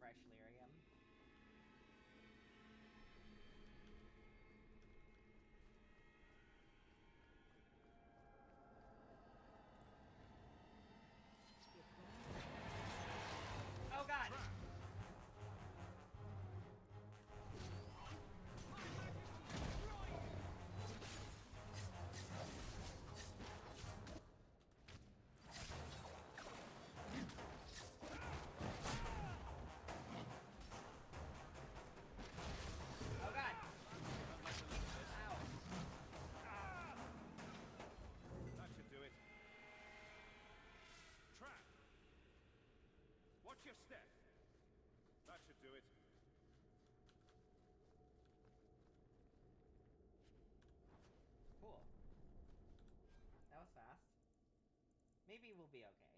Fresh lyrium. Oh god! Oh god! Ow. That should do it. Trap! Watch your step. That should do it. Cool. That was fast. Maybe we'll be okay.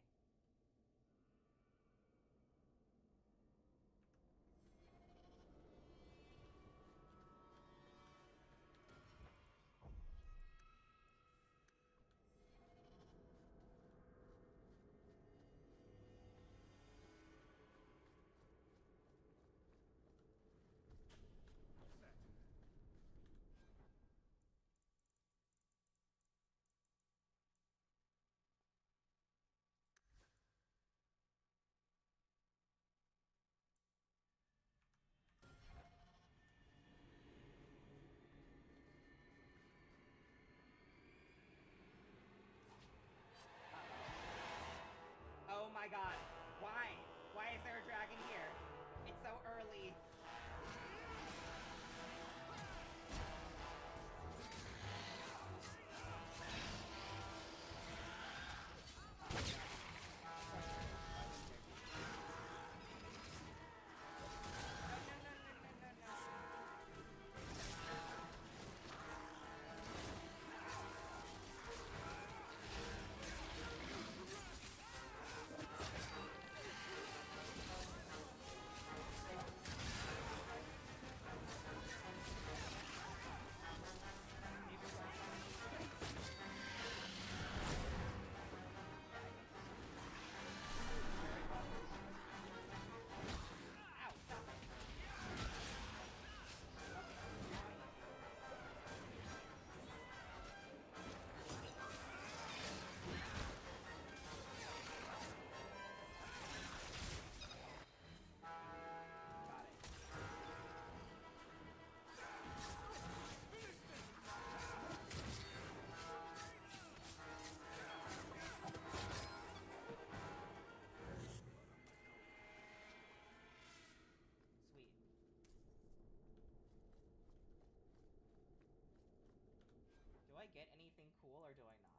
get anything cool or do I not?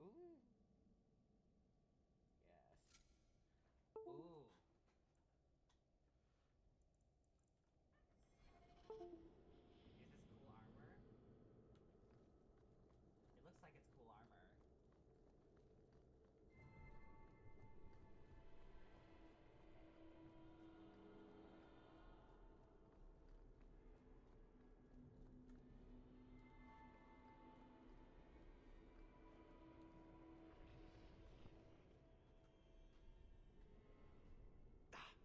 Ooh. Yes. Ooh. Is this cool armor? It looks like it's cool armor.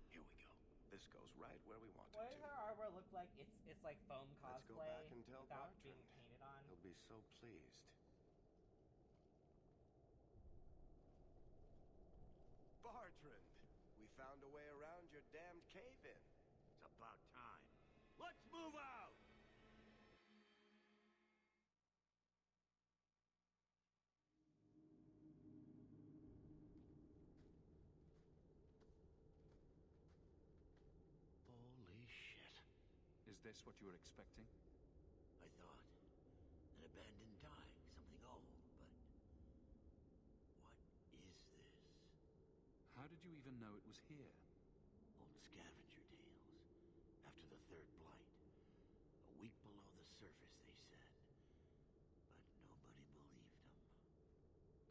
Here we go. This goes right where we want Why it does to. her armor look like it's like foam Let's go cosplay back and tell without Bartrand. being painted on? He'll be so pleased. Bartrand, we found a way around your damned cave-in. It's about time. Let's move out! Holy shit. Is this what you were expecting? I thought. An abandoned dike, something old, but... what is this? How did you even know it was here? Old scavenger tales. After the third blight. A week below the surface, they said. But nobody believed them.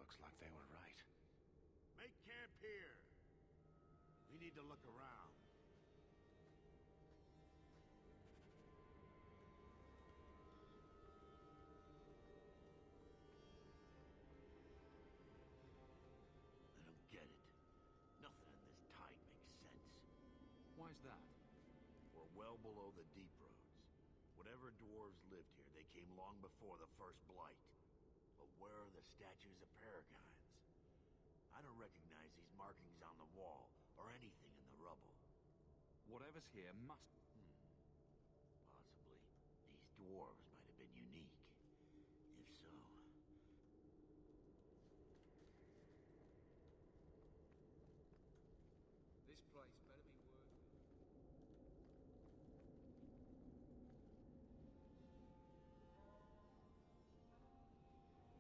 Looks like they were right. Make camp here! We need to look around. I don't get it. Nothing in this tide makes sense. Why's that? We're well below the deep roads. Whatever dwarves lived here, they came long before the first blight. But where are the statues of paragons? I don't recognize these markings on the wall, or anything in the rubble. Whatever's here must... Possibly. These dwarves might have been unique. If so... This place better be worth it.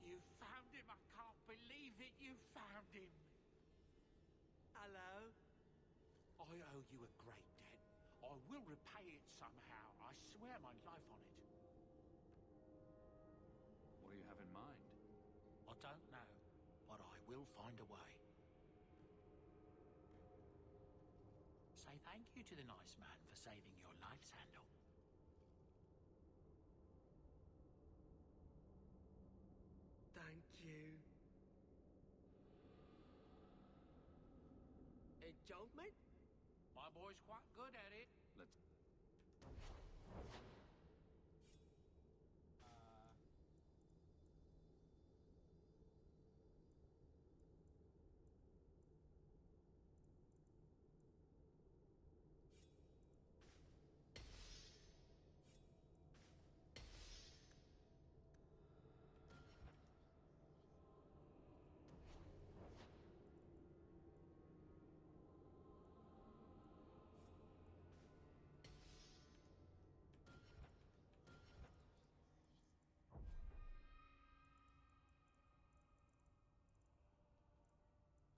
You found him! I can't believe it! You found him! Hello? I owe you a great debt. I will repay it somehow. I swear my life on it. What do you have in mind? I don't know, but I will find a way. Say thank you to the nice man for saving your life, Sandal. Thank you. Enchantment? My boy's quite good at it. Let's...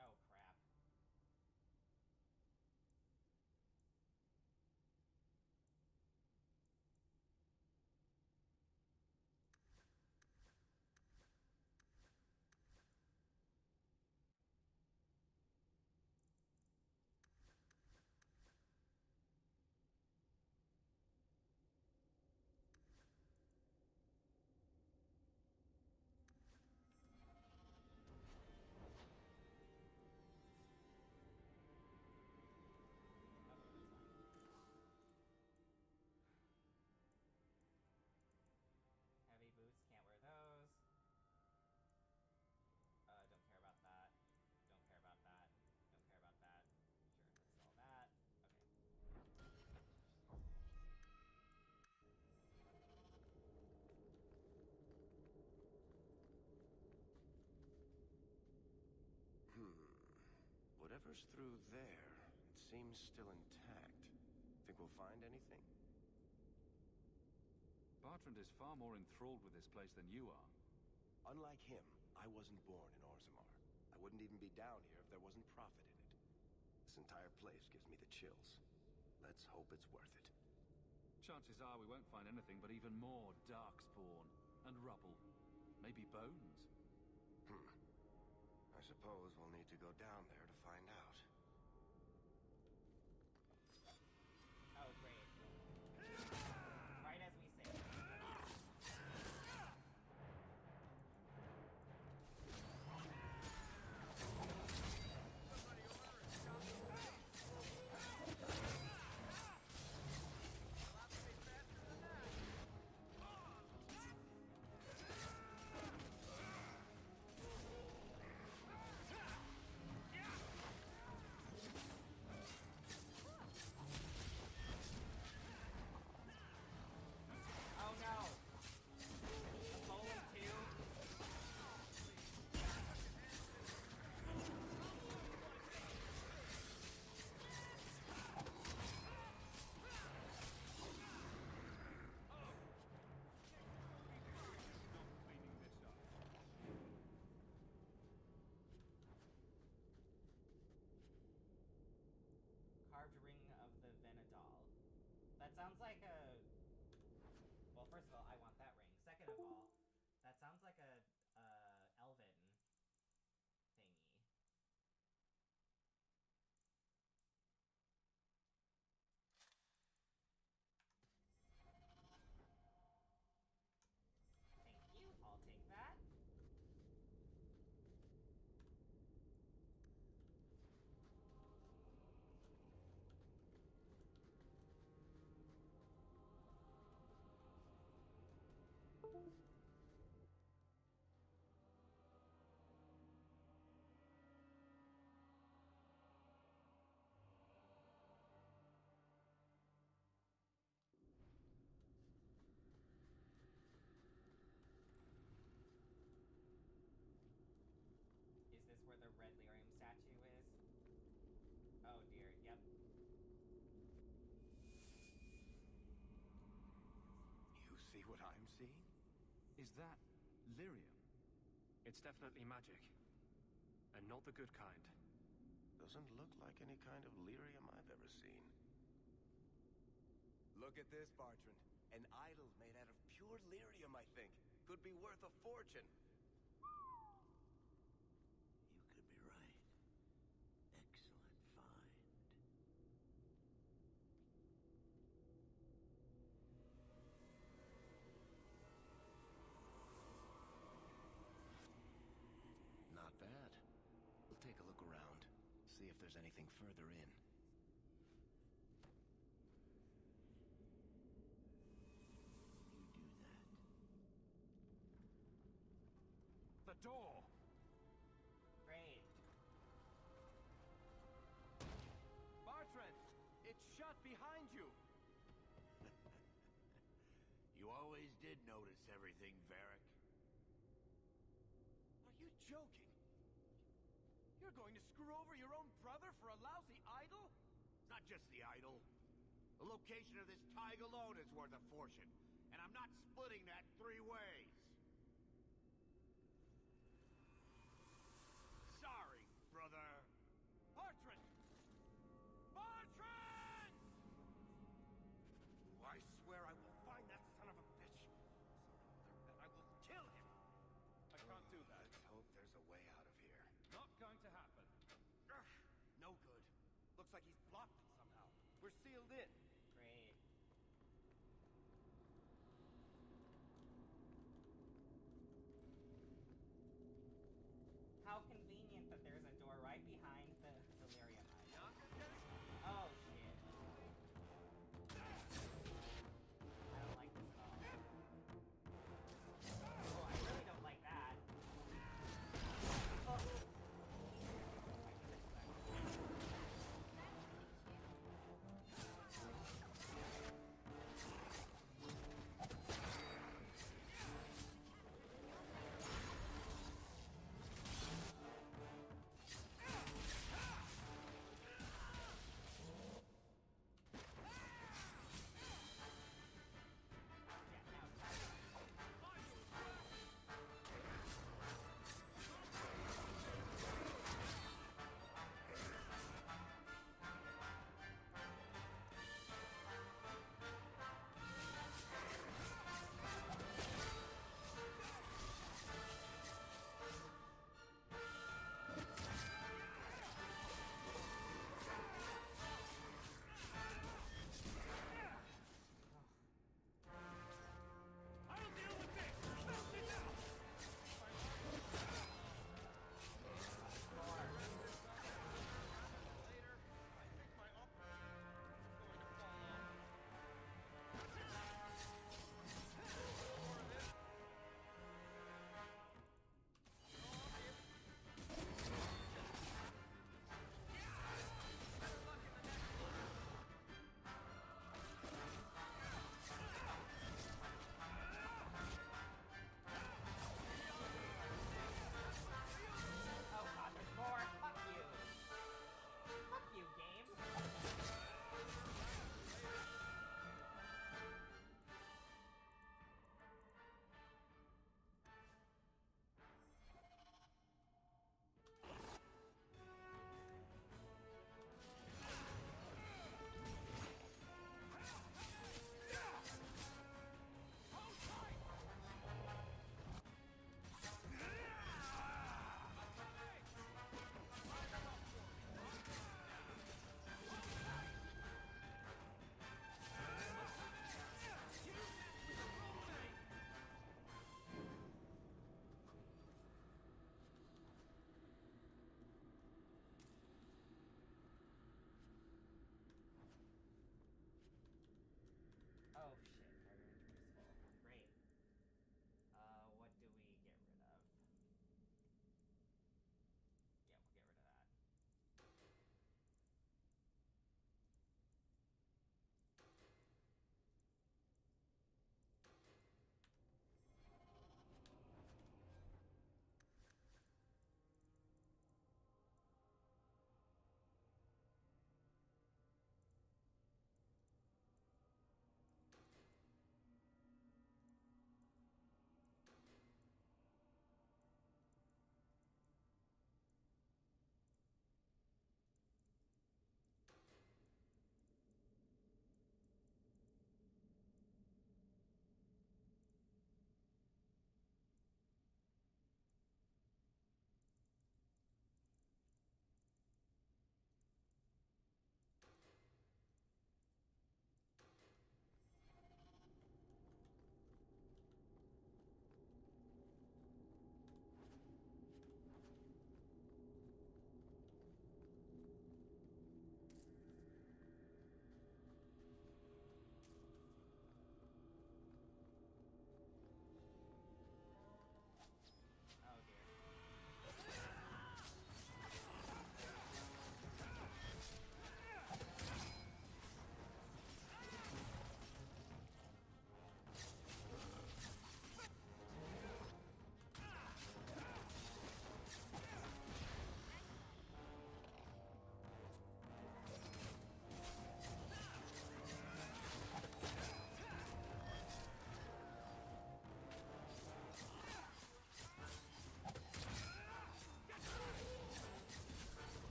Oh, crap. Heavy boots, can't wear those. Don't care about that. Don't care about that. Don't care about that. Sure, let's sell that. Whatever's through there, it seems still intact. Think we'll find anything? Bartrand is far more enthralled with this place than you are. Unlike him, I wasn't born in Orzammar. I wouldn't even be down here if there wasn't profit in it. This entire place gives me the chills. Let's hope it's worth it. Chances are we won't find anything but even more darkspawn and rubble. Maybe bones. I suppose we'll need to go down there to find out. Oh, great. Right as we say. Oh no! A Poland too? Carved ring of the Venedal. That sounds like a... Well, first of all, I want that ring. Second of all, that sounds like a elven thingy. Thank you. I'll take that. Is this where the red lyrium statue is? Oh dear, yep. You see what I'm seeing? Is that lyrium? It's definitely magic. And not the good kind. Doesn't look like any kind of lyrium I've ever seen. Look at this, Bartrand. An idol made out of pure lyrium, I think. Could be worth a fortune. You could be right. Excellent find. Not bad. We'll take a look around. See if there's anything further in. You do that. The door! Great. Bartrand! It's shut behind you! You always did notice everything, Varric. Are you joking? You're going to screw over your own brother for a lousy idol? It's not just the idol. The location of this tag alone is worth a fortune, and I'm not splitting that 3 ways. Sorry, brother. Bartrand! Bartrand! I swear I will find that son of a bitch. And I will kill him. I can't do that. Let's hope there's a way out of here. Not going to happen. No good. Looks like he's blocked it somehow. We're sealed in. Great. How convenient that there's a door right behind the delirium idol. Oh shit. I don't like this at all. Oh, I really don't like that. Oh. I can expect.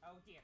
Oh dear.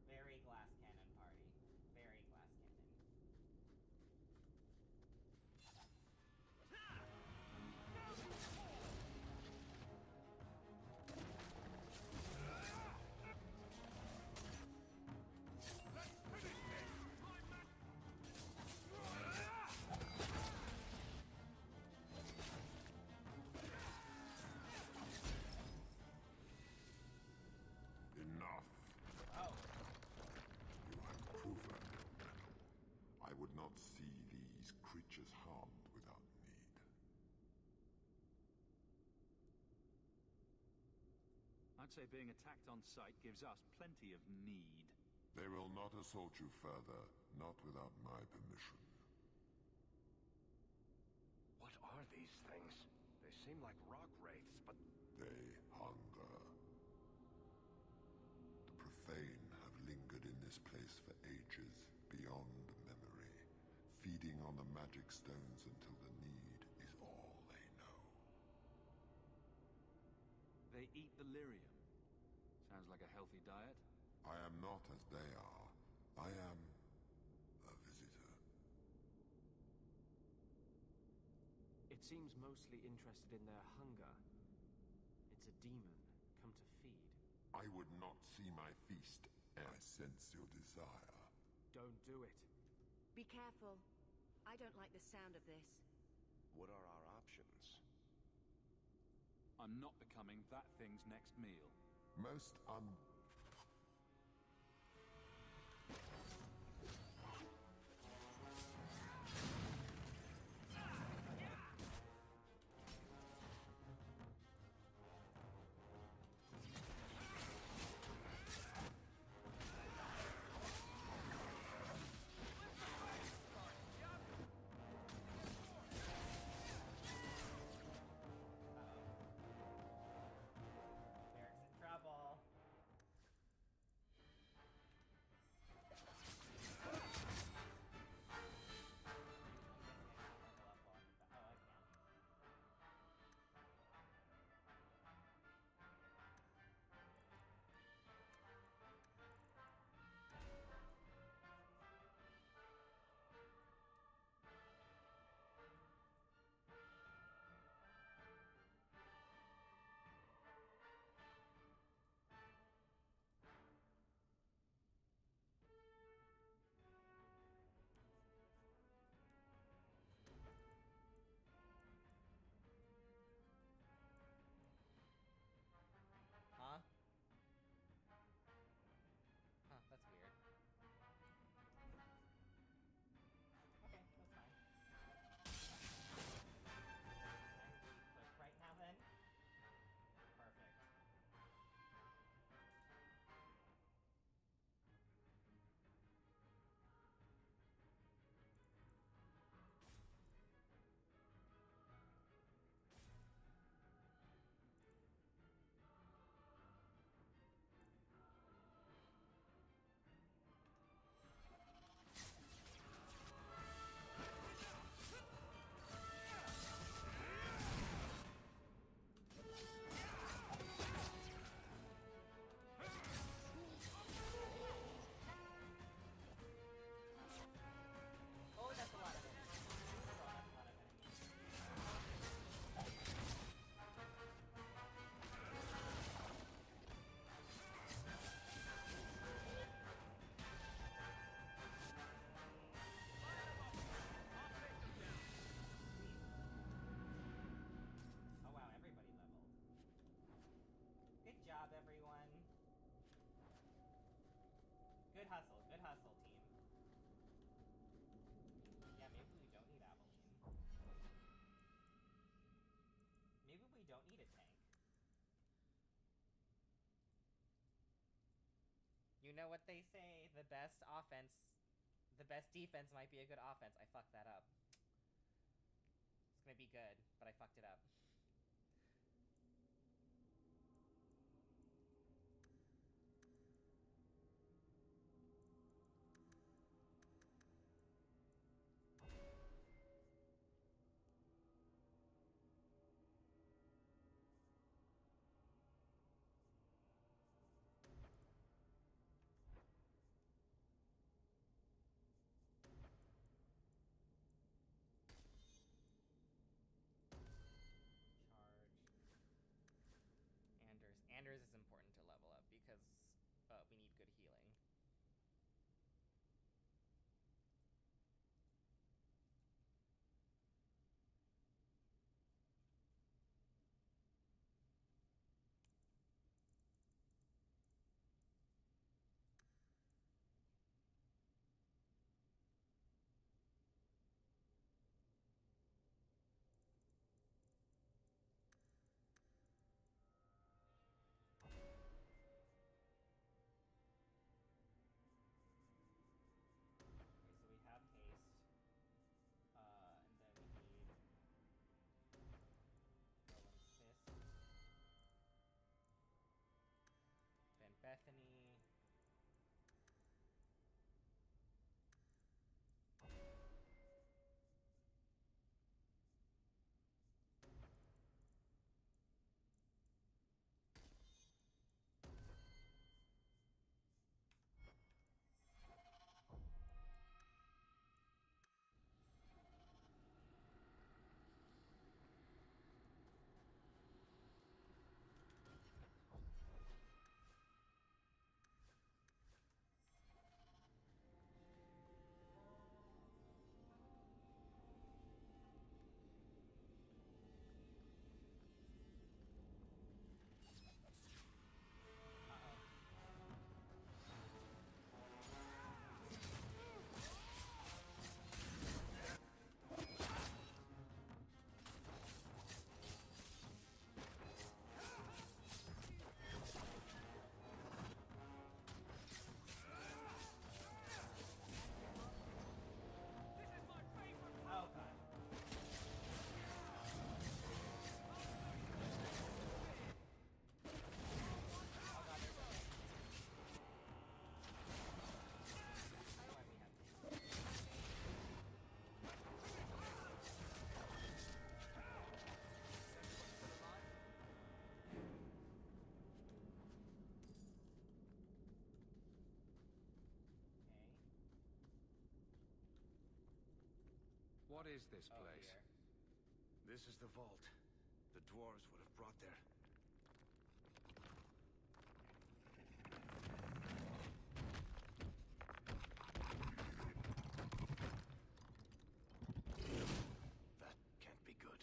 Very glass cannon party. Very glass cannon. Enough. Oh. You have proven your mettle. I would not see these creatures harmed without need. I'd say being attacked on sight gives us plenty of need. They will not assault you further, not without my permission. What are these things? They seem like rock wraiths, but... They hunger. The profane have lingered in this place for ages, beyond memory, feeding on the magic stones until the need is all they know. They eat the lyrium. Sounds like a healthy diet. I am not as they are. I am a visitor. It seems mostly interested in their hunger. It's a demon, come to feed. I would not see my feast. I sense your desire. Don't do it. Be careful. I don't like the sound of this. What are our options? I'm not becoming that thing's next meal. Most Derek's in trouble. they say the best defense might be a good offense. I fucked that up. It's gonna be good, but I fucked it up. Anders is important to level up because we need good healing. Bethany. What is this place? This is the vault. The dwarves would have brought there. That can't be good.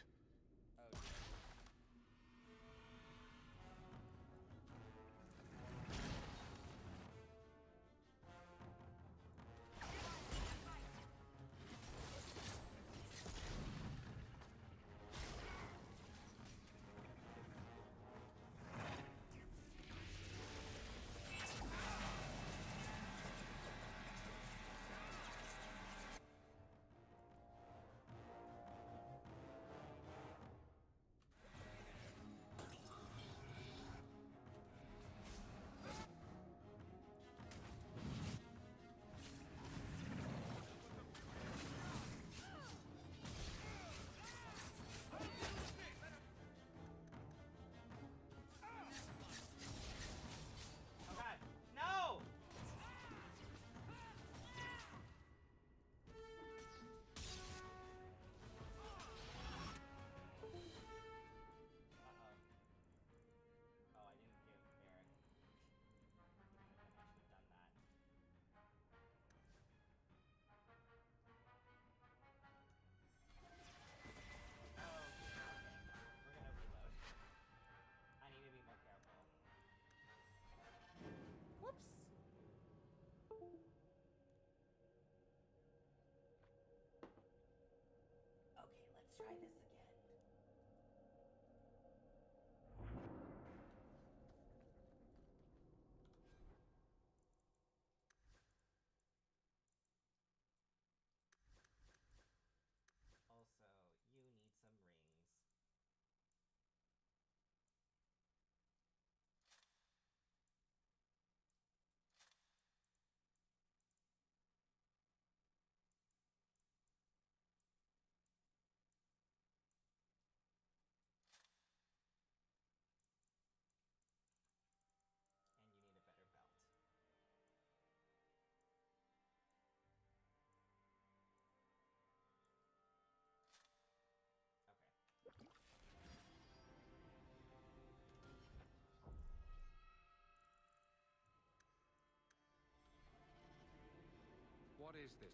What is this?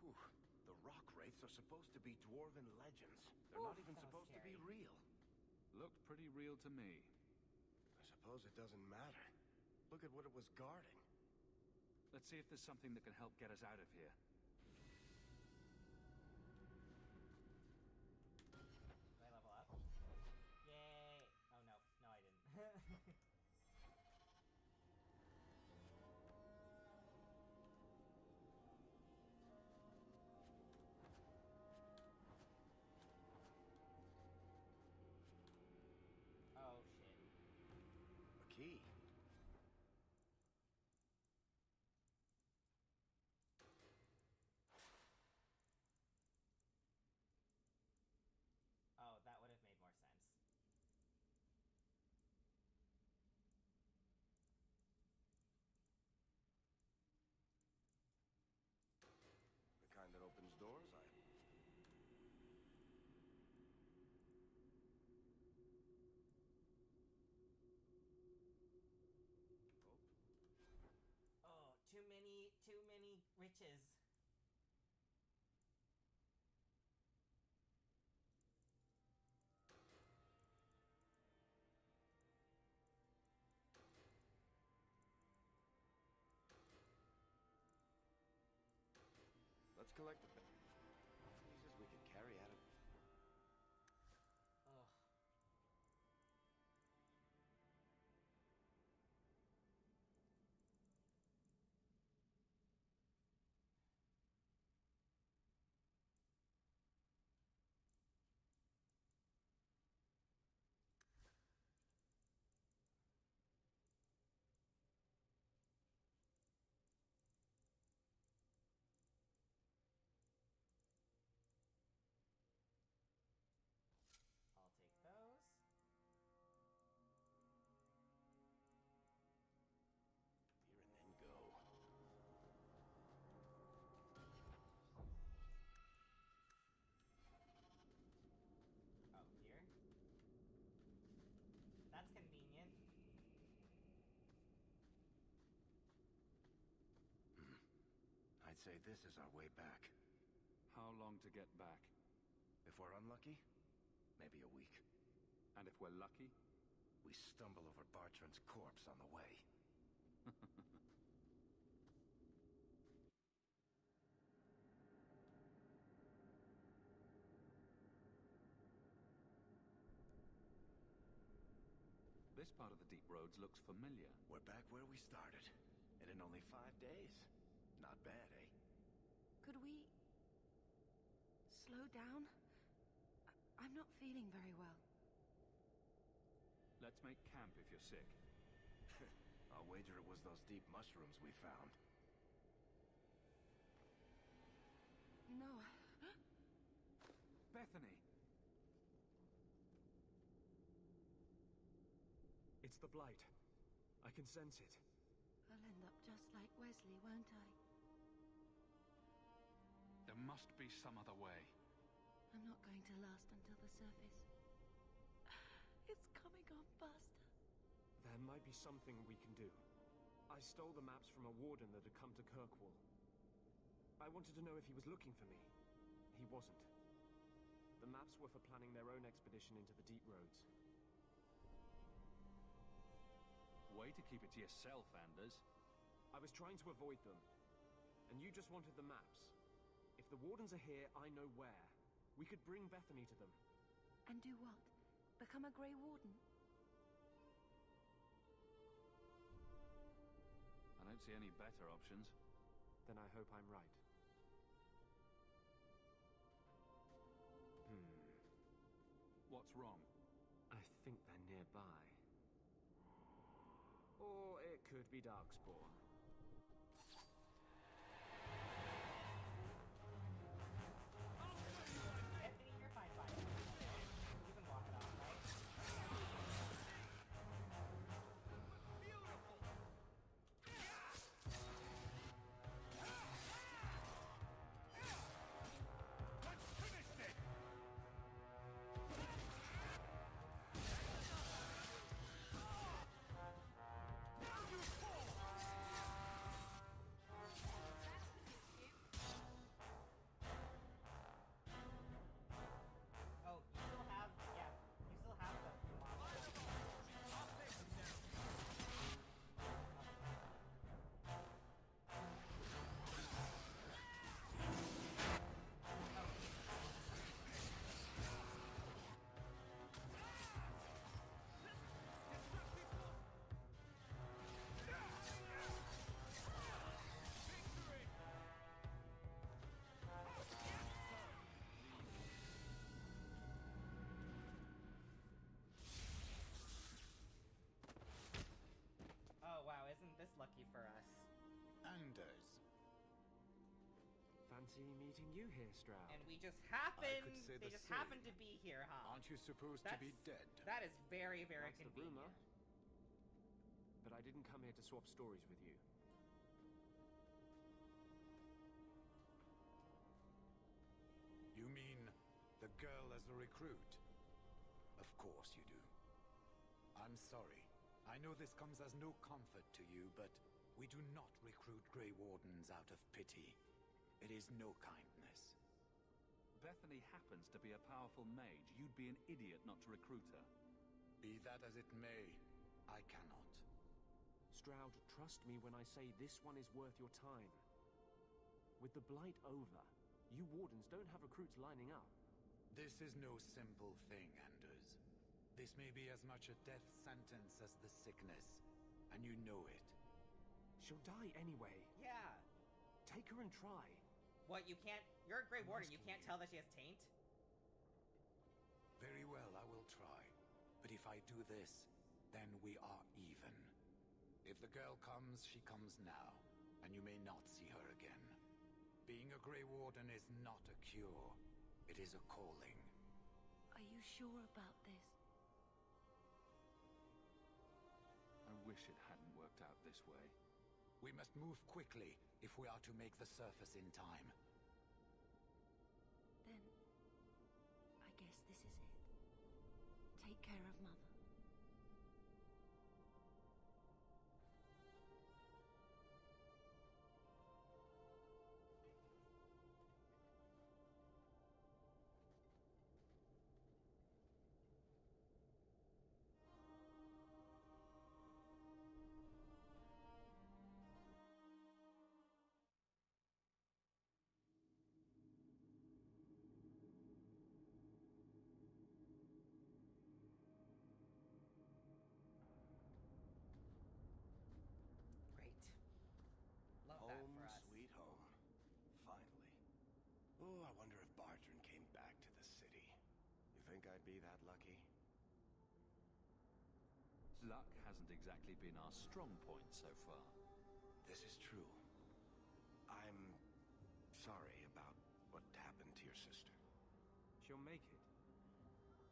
Whew. The rock wraiths are supposed to be dwarven legends. They're not even supposed to be real. Looked pretty real to me. I suppose it doesn't matter. Look at what it was guarding. Let's see if there's something that can help get us out of here. Did I level up? Yay! Oh no, no I didn't. Oh shit. A key. Oh, that would have made more sense. The kind that opens doors, Oh, too many riches. Let's collect the pieces we can carry out of... Ugh. I'll take those. Here and then go. Oh, here? That's convenient. I'd say this is our way back. How long to get back? If we're unlucky, maybe a week. And if we're lucky? We stumble over Bartrand's corpse on the way. This part of the deep roads looks familiar. We're back where we started. And in only 5 days. Not bad, eh? Could we... slow down? I'm not feeling very well. Let's make camp if you're sick. I'll wager it was those deep mushrooms we found. No. Bethany! It's the Blight. I can sense it. I'll end up just like Wesley, won't I? There must be some other way. I'm not going to last until the surface. It's coming on faster. There might be something we can do. I stole the maps from a warden that had come to Kirkwall. I wanted to know if he was looking for me. He wasn't. The maps were for planning their own expedition into the deep roads. Way to keep it to yourself, Anders. I was trying to avoid them. And you just wanted the maps. If the wardens are here, I know where. We could bring Bethany to them. And do what? Become a Grey Warden? I don't see any better options. Then I hope I'm right. What's wrong? I think they're nearby. Or it could be Darkspawn. Anthony, you're fine, fine. You can walk it off, right? Oh, you still have, yeah, you still have the monster. Oh wow, isn't this lucky for us? Anders. Fancy meeting you here, Stroud. And we just happened, could say they the just same. happened to be here, huh? Aren't you supposed to be dead? That is very, very That's the convenient. rumor. But I didn't come here to swap stories with you. You mean the girl as a recruit? Of course you do. I'm sorry. I know this comes as no comfort to you, but we do not recruit Grey Wardens out of pity. It is no kindness. Bethany happens to be a powerful mage. You'd be an idiot not to recruit her. Be that as it may, I cannot. Stroud, trust me when I say this one is worth your time. With the Blight over, you Wardens don't have recruits lining up. This is no simple thing, Anders. This may be as much a death sentence as the sickness, and you know it. She'll die anyway. Yeah. Take her and try. What, you can't... You're a Grey Warden, you can't tell that she has taint? Very well, I will try. But if I do this, then we are even. If the girl comes, she comes now, and you may not see her again. Being a Grey Warden is not a cure. It is a calling. Are you sure about this? I wish it hadn't worked out this way. We must move quickly if we are to make the surface in time. Then, I guess this is it. Take care of Mother. I wonder if Bartrand came back to the city. You think I'd be that lucky? Luck hasn't exactly been our strong point so far. This is true. I'm sorry about what happened to your sister. She'll make it.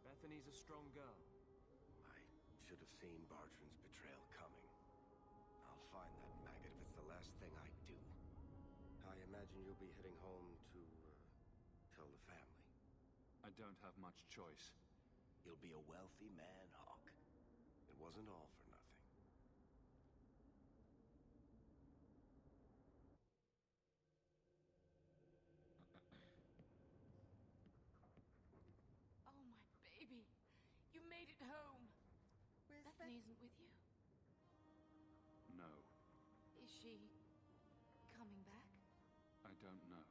Bethany's a strong girl. I should have seen Bartrand's betrayal coming. I'll find that maggot if it's the last thing I do. I imagine you'll be heading home to, tell the family. I don't have much choice. You'll be a wealthy man, Hawk. It wasn't all for nothing. Oh, my baby. You made it home. Where's Bethany isn't with you? No, Is she coming back? I don't know.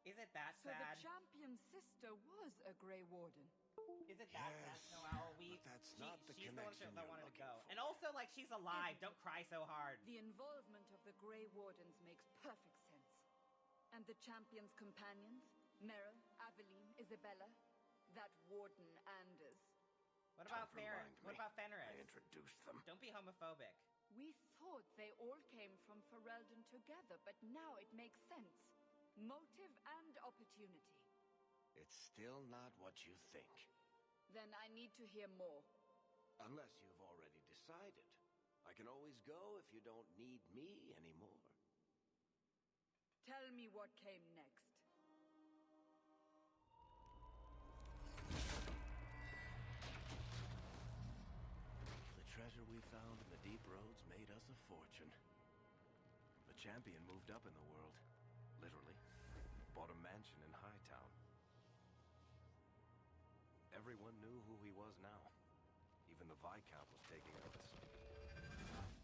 Is it that So the sad? champion's sister was a Grey Warden. Is it that sad, Noelle? That's not the she's the one connection that you're wanted to looking go. for. And also, like, she's alive. Don't cry so hard. The involvement of the Grey Wardens makes perfect sense. And the champion's companions? Merrill, Aveline, Isabella? That Warden Anders? What about Don't remind me. What about Fenris? I introduced them. Don't be homophobic. We thought they all came from Ferelden together, but now it makes sense. Motive and opportunity. It's still not what you think. Then I need to hear more. Unless you've already decided. I can always go if you don't need me anymore. Tell me what came next. The treasure we found in the deep roads made us a fortune. The champion moved up in the world. Literally. Bought a mansion in Hightown. Everyone knew who he was now. Even the Viscount was taking notice.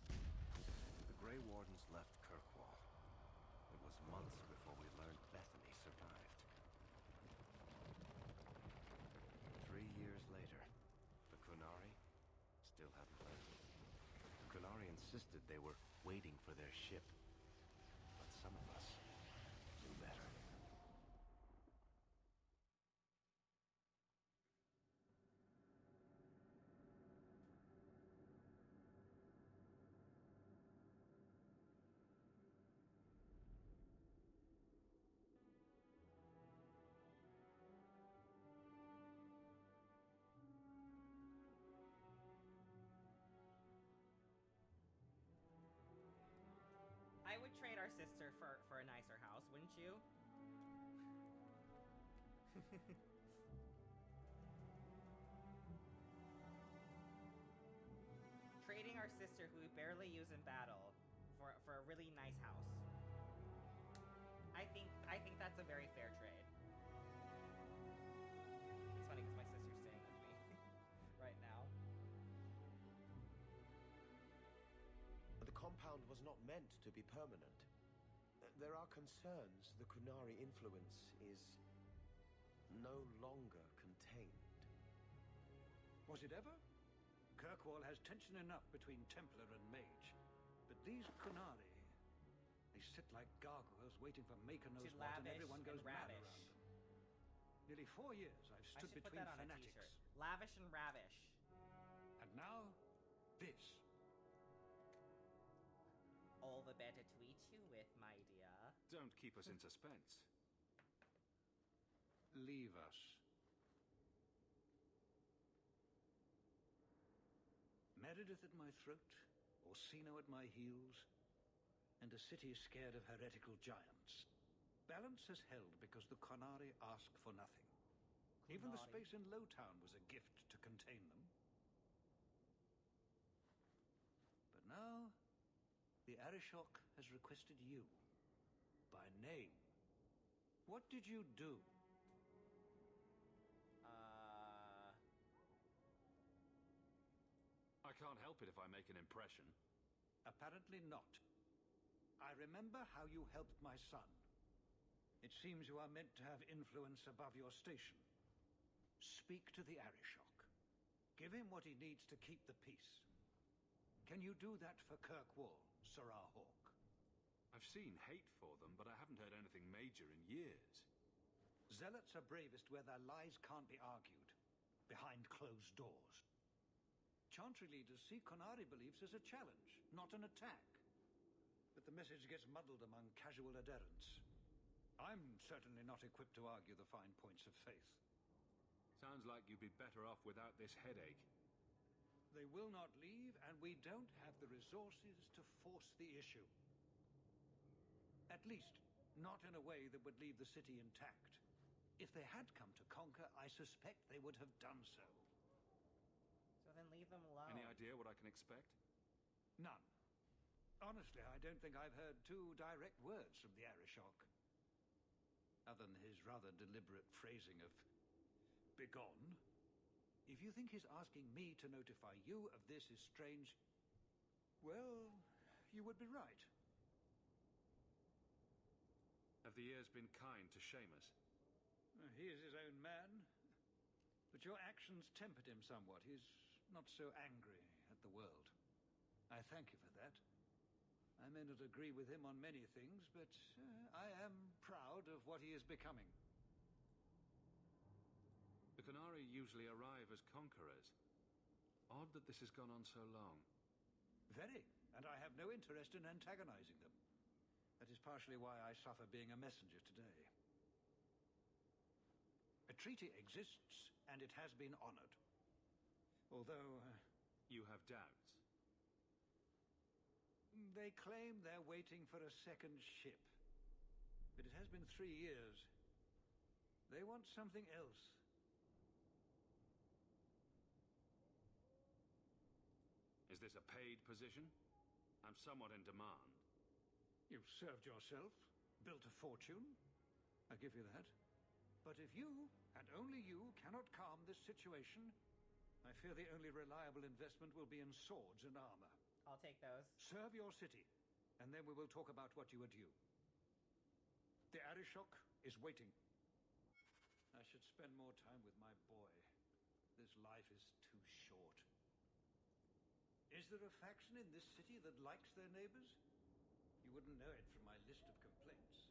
The Grey Wardens left Kirkwall. It was months before we learned Bethany survived. 3 years later, the Kunari still hadn't left. The Kunari insisted they were waiting for their ship. But some of us knew better. I would trade our sister for a nicer house, wouldn't you? Trading our sister, who we barely use in battle, for a really nice house. I think that's a very fair trade. It's funny because my sister's staying with me right now. The compound was not meant to be permanent. There are concerns the Kunari influence is no longer contained. Was it ever? Kirkwall has tension enough between Templar and Mage. But these Kunari, they sit like gargoyles waiting for Maker knows what, and everyone goes mad around them. Nearly 4 years I've I stood should put between that on a fanatics. t-shirt. Lavish and ravish. And now, this. All the better to eat you with, my dear. Don't keep us in suspense. Leave us. Meredith at my throat, Orsino at my heels, and a city scared of heretical giants. Balance has held because the Kunari ask for nothing. Even the space in Lowtown was a gift to contain them. But now, the Arishok has requested you, by name. What did you do? I can't help it if I make an impression. Apparently not. I remember how you helped my son. It seems you are meant to have influence above your station. Speak to the Arishok. Give him what he needs to keep the peace. Can you do that for Kirkwall, Sirrah Hawk? I've seen hate for them, but I haven't heard anything major in years. Zealots are bravest where their lies can't be argued, behind closed doors. Chantry leaders see Qunari beliefs as a challenge, not an attack. But the message gets muddled among casual adherents. I'm certainly not equipped to argue the fine points of faith. Sounds like you'd be better off without this headache. They will not leave, and we don't have the resources to force the issue. At least, not in a way that would leave the city intact. If they had come to conquer, I suspect they would have done so. So then leave them alone. Any idea what I can expect? None. Honestly, I don't think I've heard two direct words from the Arishok. Other than his rather deliberate phrasing of begone. If you think his asking me to notify you of this is strange, well, you would be right. Have the years been kind to Seamus? He is his own man. But your actions tempered him somewhat. He's not so angry at the world. I thank you for that. I may not agree with him on many things, but I am proud of what he is becoming. The Qunari usually arrive as conquerors. Odd that this has gone on so long. Very, and I have no interest in antagonizing them. That is partially why I suffer being a messenger today. A treaty exists, and it has been honored. Although... You have doubts? They claim they're waiting for a second ship. But it has been 3 years. They want something else. Is this a paid position? I'm somewhat in demand. You've served yourself, built a fortune. I give you that. But if you, and only you, cannot calm this situation, I fear the only reliable investment will be in swords and armor. I'll take those. Serve your city, and then we will talk about what you are due. The Arishok is waiting. I should spend more time with my boy. This life is too short. Is there a faction in this city that likes their neighbors? You wouldn't know it from my list of complaints.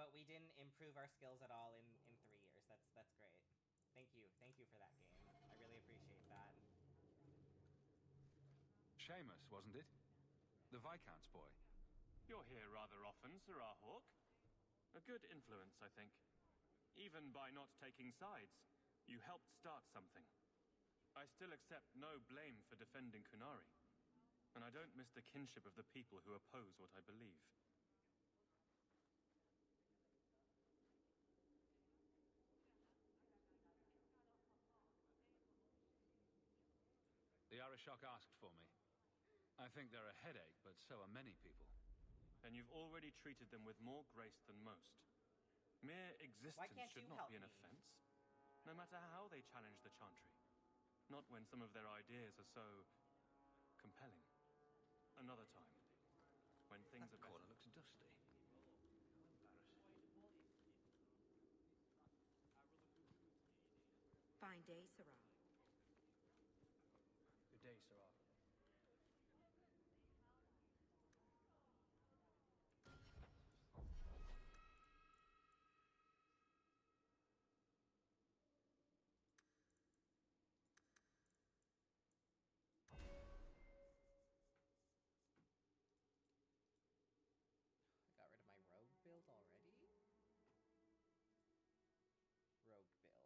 But we didn't improve our skills at all in 3 years. That's great. Thank you. Thank you for that game. I really appreciate that. Seamus, wasn't it? The Viscount's boy. You're here rather often, Sirrah Hawk. A good influence, I think. Even by not taking sides, you helped start something. I still accept no blame for defending Qunari, and I don't miss the kinship of the people who oppose what I believe. The Arishok asked for me. I think they're a headache, but so are many people. And you've already treated them with more grace than most. Mere existence should not be an offense, no matter how they challenge the Chantry. Not when some of their ideas are so compelling. Another time, when things are better. That corner looks dusty. Fine day, Sirrah. Good day, Sirrah. I got rid of my rogue build already? Rogue build.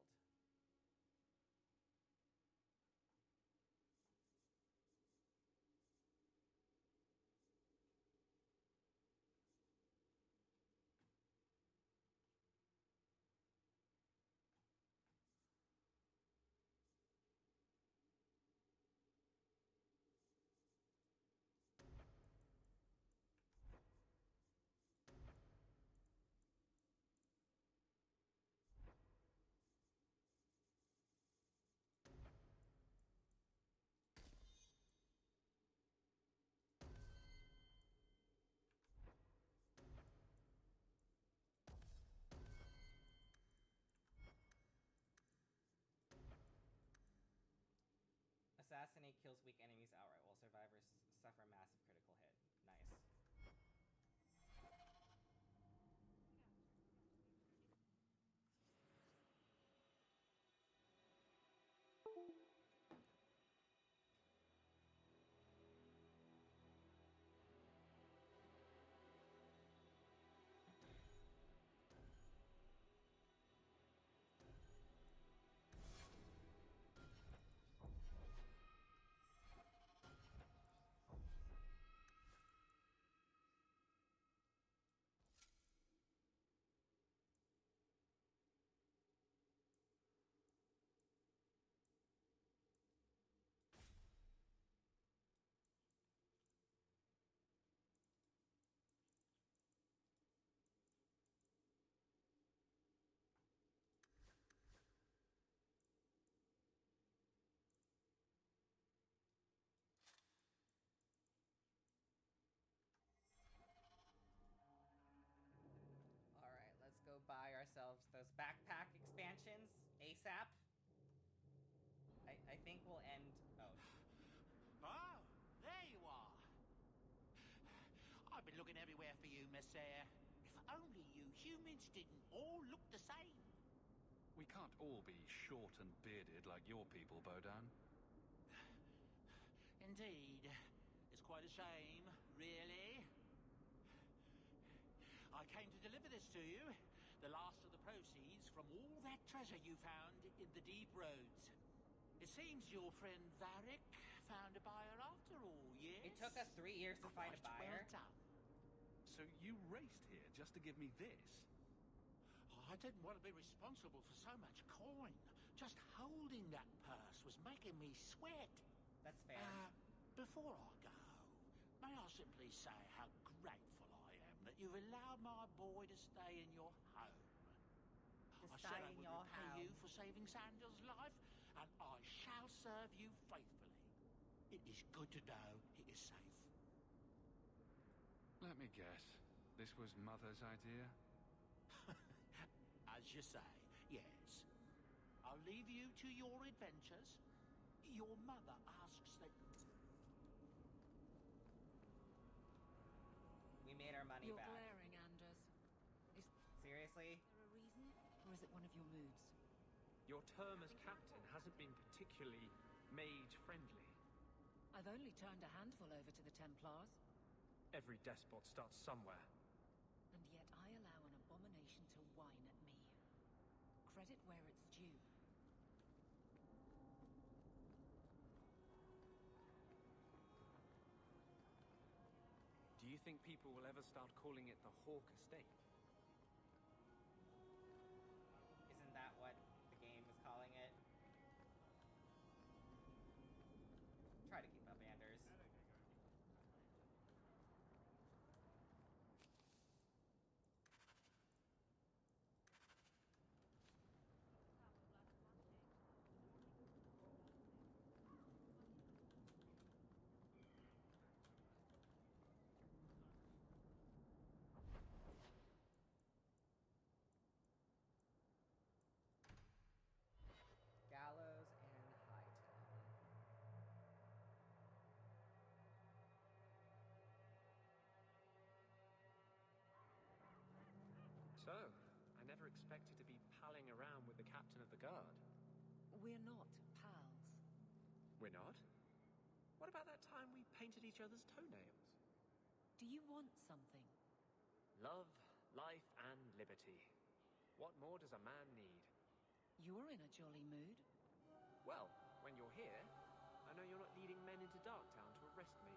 kills weak enemies outright while survivors suffer a massive critical hit. Nice. Alright, let's go buy ourselves those backpack expansions ASAP. I think we'll end... Oh. Oh, there you are. I've been looking everywhere for you, Messiah. If only you humans didn't all look the same. We can't all be short and bearded like your people, Bodan. Indeed. It's quite a shame, really. I came to deliver this to you. The last of the proceeds from all that treasure you found in the deep roads. It seems your friend Varric found a buyer after all, yes? It took us 3 years to find a buyer. Well done. So you raced here just to give me this? I didn't want to be responsible for so much coin. Just holding that purse was making me sweat. That's fair. Before I go, may I simply say how grateful I am that you've allowed my boy to stay in your home. I said I would repay you for saving Sandel's life, and I shall serve you faithfully. It is good to know he is safe. Let me guess. This was Mother's idea? As you say, yes. I'll leave you to your adventures. Your mother asks that... We made our money You're back. glaring, Anders. Seriously? Is there a reason? Or is it one of your moods? Your term as captain hasn't been particularly mage-friendly. I've only turned a handful over to the Templars. Every despot starts somewhere. And yet I allow an abomination to whine at me. Credit where it's due. Do you think people will ever start calling it the Hawk Estate? Isn't that what the game is calling it? Try to keep up, Anders. Gallows and Hightown. So, I never expected to be palling around with the captain of the guard. We're not pals. We're not? What about that time we painted each other's toenails? Do you want something? Love, life, and liberty. What more does a man need? You're in a jolly mood. Well, when you're here, I know you're not leading men into Darktown to arrest me.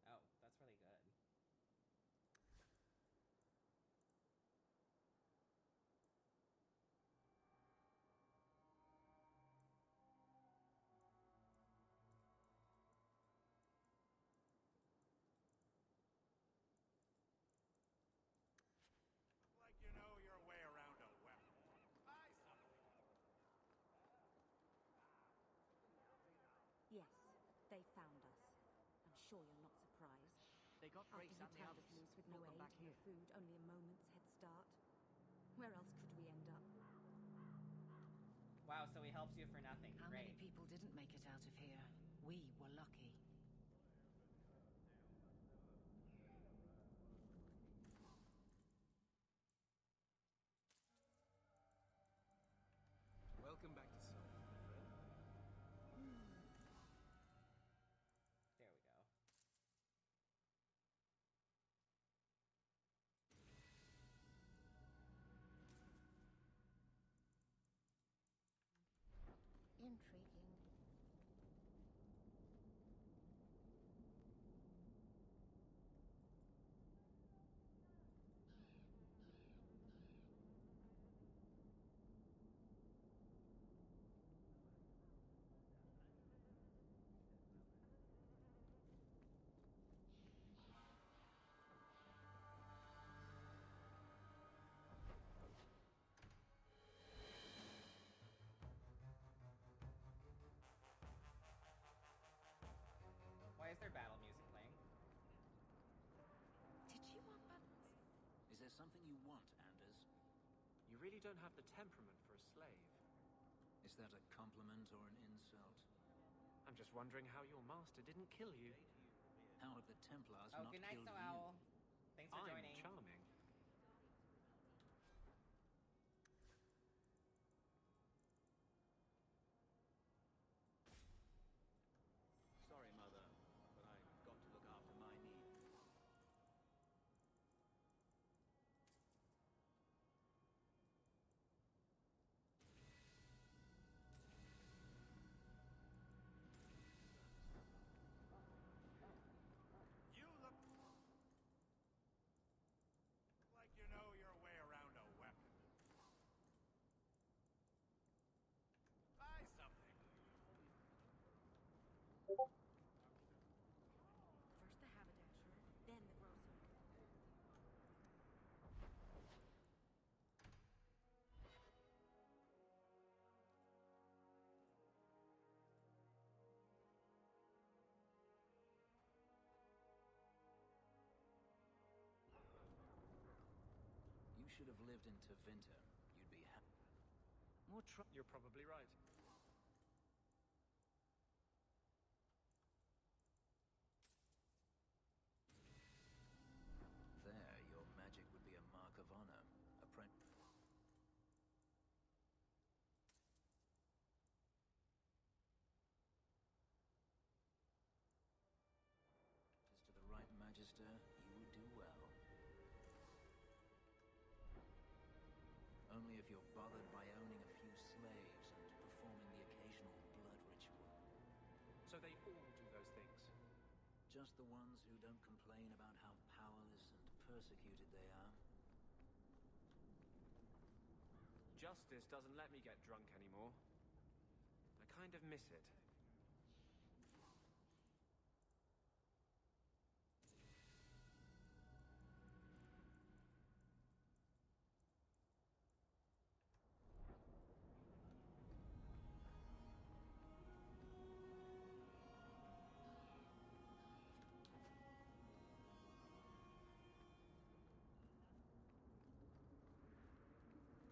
Oh, that's really good. sure you're not surprised. They got After Grace you and the turned others. us loose with no Brought them aid, back no here. food, only a moment's head start. Where else could we end up? Wow, so he helps you for nothing. How Great. many people didn't make it out of here? We were lucky. Welcome back to Salt, my friend. There we go. Intriguing. Why is there battle music playing? Did you want buttons? Is there something you want, Anders? You really don't have the temperament for a slave. Is that a compliment or an insult? I'm just wondering how your master didn't kill you. How have the Templars Oh, not good night, killed Snow you? Owl. Thanks for I'm joining. charming. Sorry, Mother, but I've got to look after my needs. You look like you know your way around a weapon. Buy something. First the haberdasher, then the grocer. You should have lived in Tevinter. You'd be happy. More trouble. You're probably right. There, your magic would be a mark of honor. To the right magister, you would do well. Only if you're bothered by owning a few slaves and performing the occasional blood ritual. So they all do those things? Just the ones who don't complain about how powerless and persecuted they are. Justice doesn't let me get drunk anymore. I kind of miss it.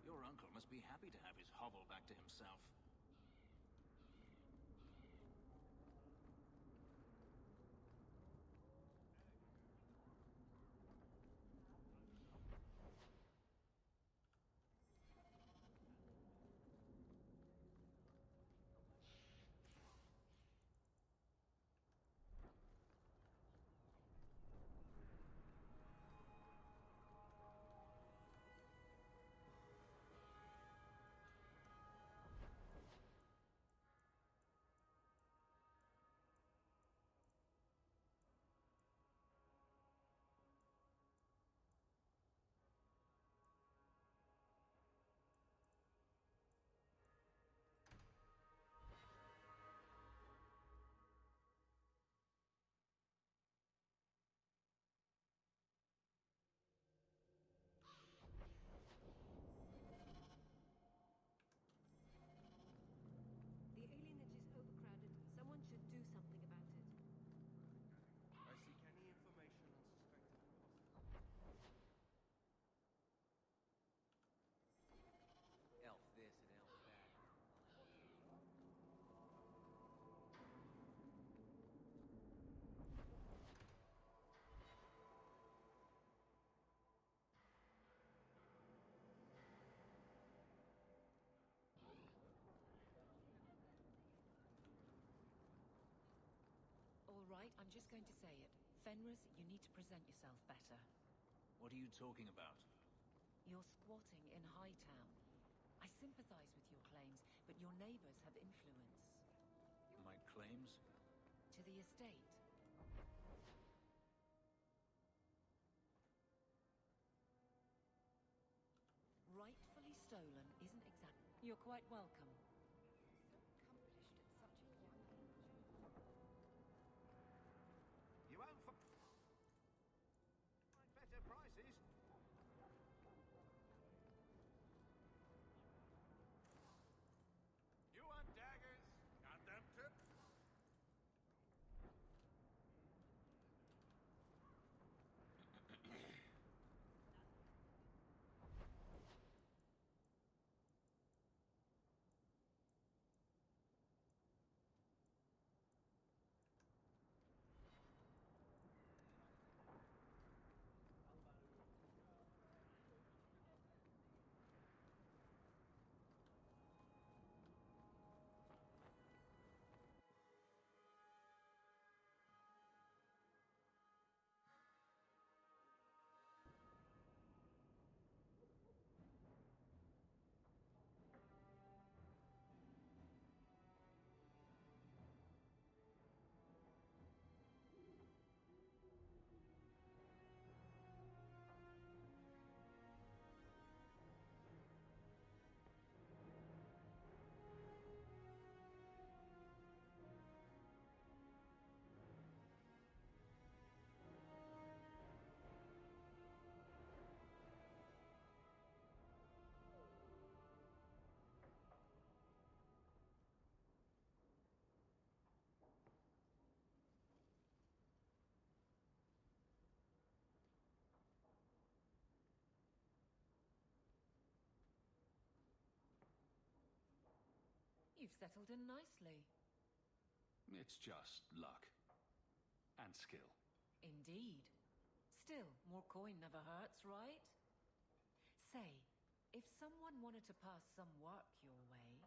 Your uncle must be happy to have his hovel back to himself. just going to say it. Fenris, you need to present yourself better. What are you talking about? You're squatting in Hightown. I sympathize with your claims, but your neighbors have influence. My claims? To the estate. Rightfully stolen isn't exact. You're quite welcome. You won't find better prices. You want daggers? Got them too? You've settled in nicely. It's just luck. And skill. Indeed. Still, more coin never hurts, right? Say, if someone wanted to pass some work your way...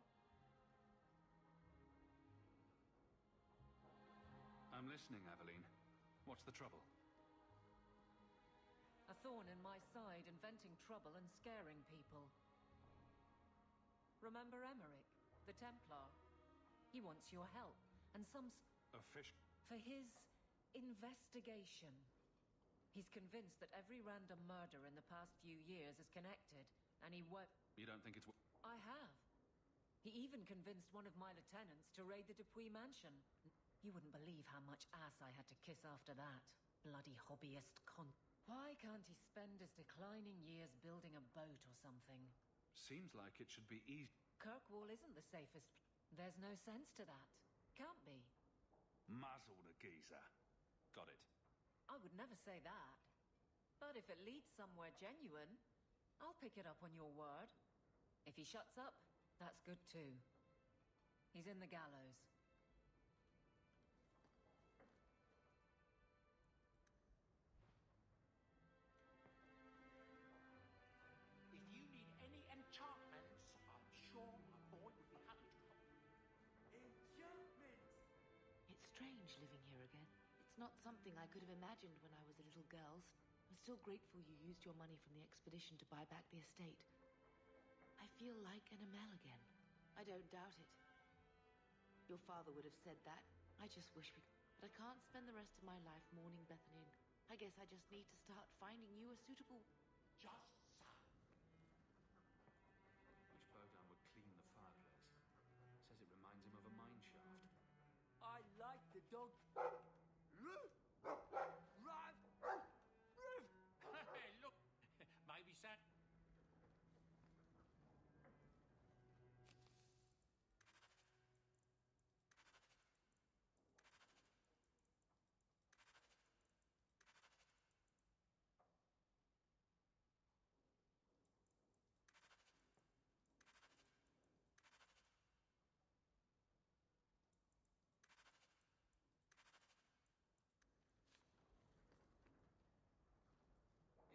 I'm listening, Aveline. What's the trouble? A thorn in my side, inventing trouble and scaring people. Remember Emmerich, the Templar? He wants your help, and some... A fish? For his investigation. He's convinced that every random murder in the past few years is connected, and he won't... You don't think it's... I have. He even convinced one of my lieutenants to raid the Dupuis mansion. You wouldn't believe how much ass I had to kiss after that. Bloody hobbyist con... Why can't he spend his declining years building a boat or something? Seems like it should be easy. Kirkwall isn't the safest... There's no sense to that. Can't be. Muzzle the geezer. Got it. I would never say that. But if it leads somewhere genuine, I'll pick it up on your word. If he shuts up, that's good too. He's in the gallows. If you need any enchantments, I'm sure my boy would be happy to help. Enchantment! It's strange living here again. It's not something I could have imagined when I was a little girl. I'm still grateful you used your money from the expedition to buy back the estate. I feel like an Amel again. I don't doubt it. Your father would have said that. I just wish we... But I can't spend the rest of my life mourning Bethany. I guess I just need to start finding you a suitable... Just so. Wish Bodan would clean the fireplace. Says it reminds him of a mine shaft. I like the dog. Roof! Run! Roof! Hey, look. Maybe Sam...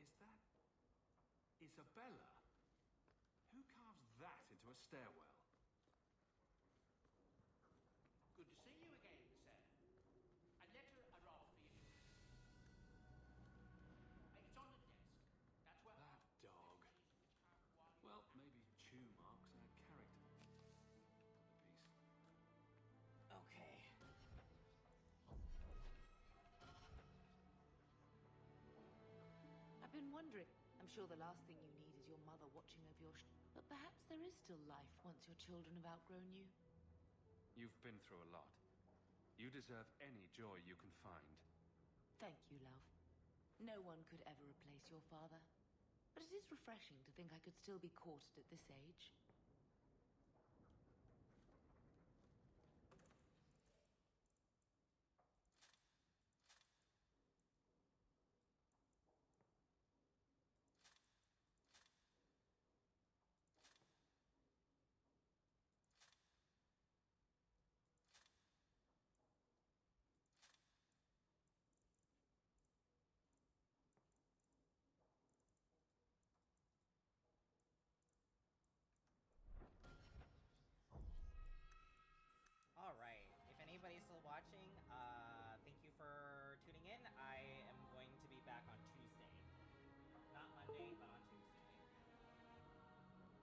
Is that... Isabella? Who carves that into a stairwell? Good to see you again, sir. A letter arrived been wondering. I'm sure the last thing you need is your mother watching over your but perhaps there is still life once your children have outgrown you. You've been through a lot. You deserve any joy you can find. Thank you, love. No one could ever replace your father. But it is refreshing to think I could still be courted at this age. Alright, if anybody's still watching, thank you for tuning in. I am going to be back on Tuesday. Not Monday, but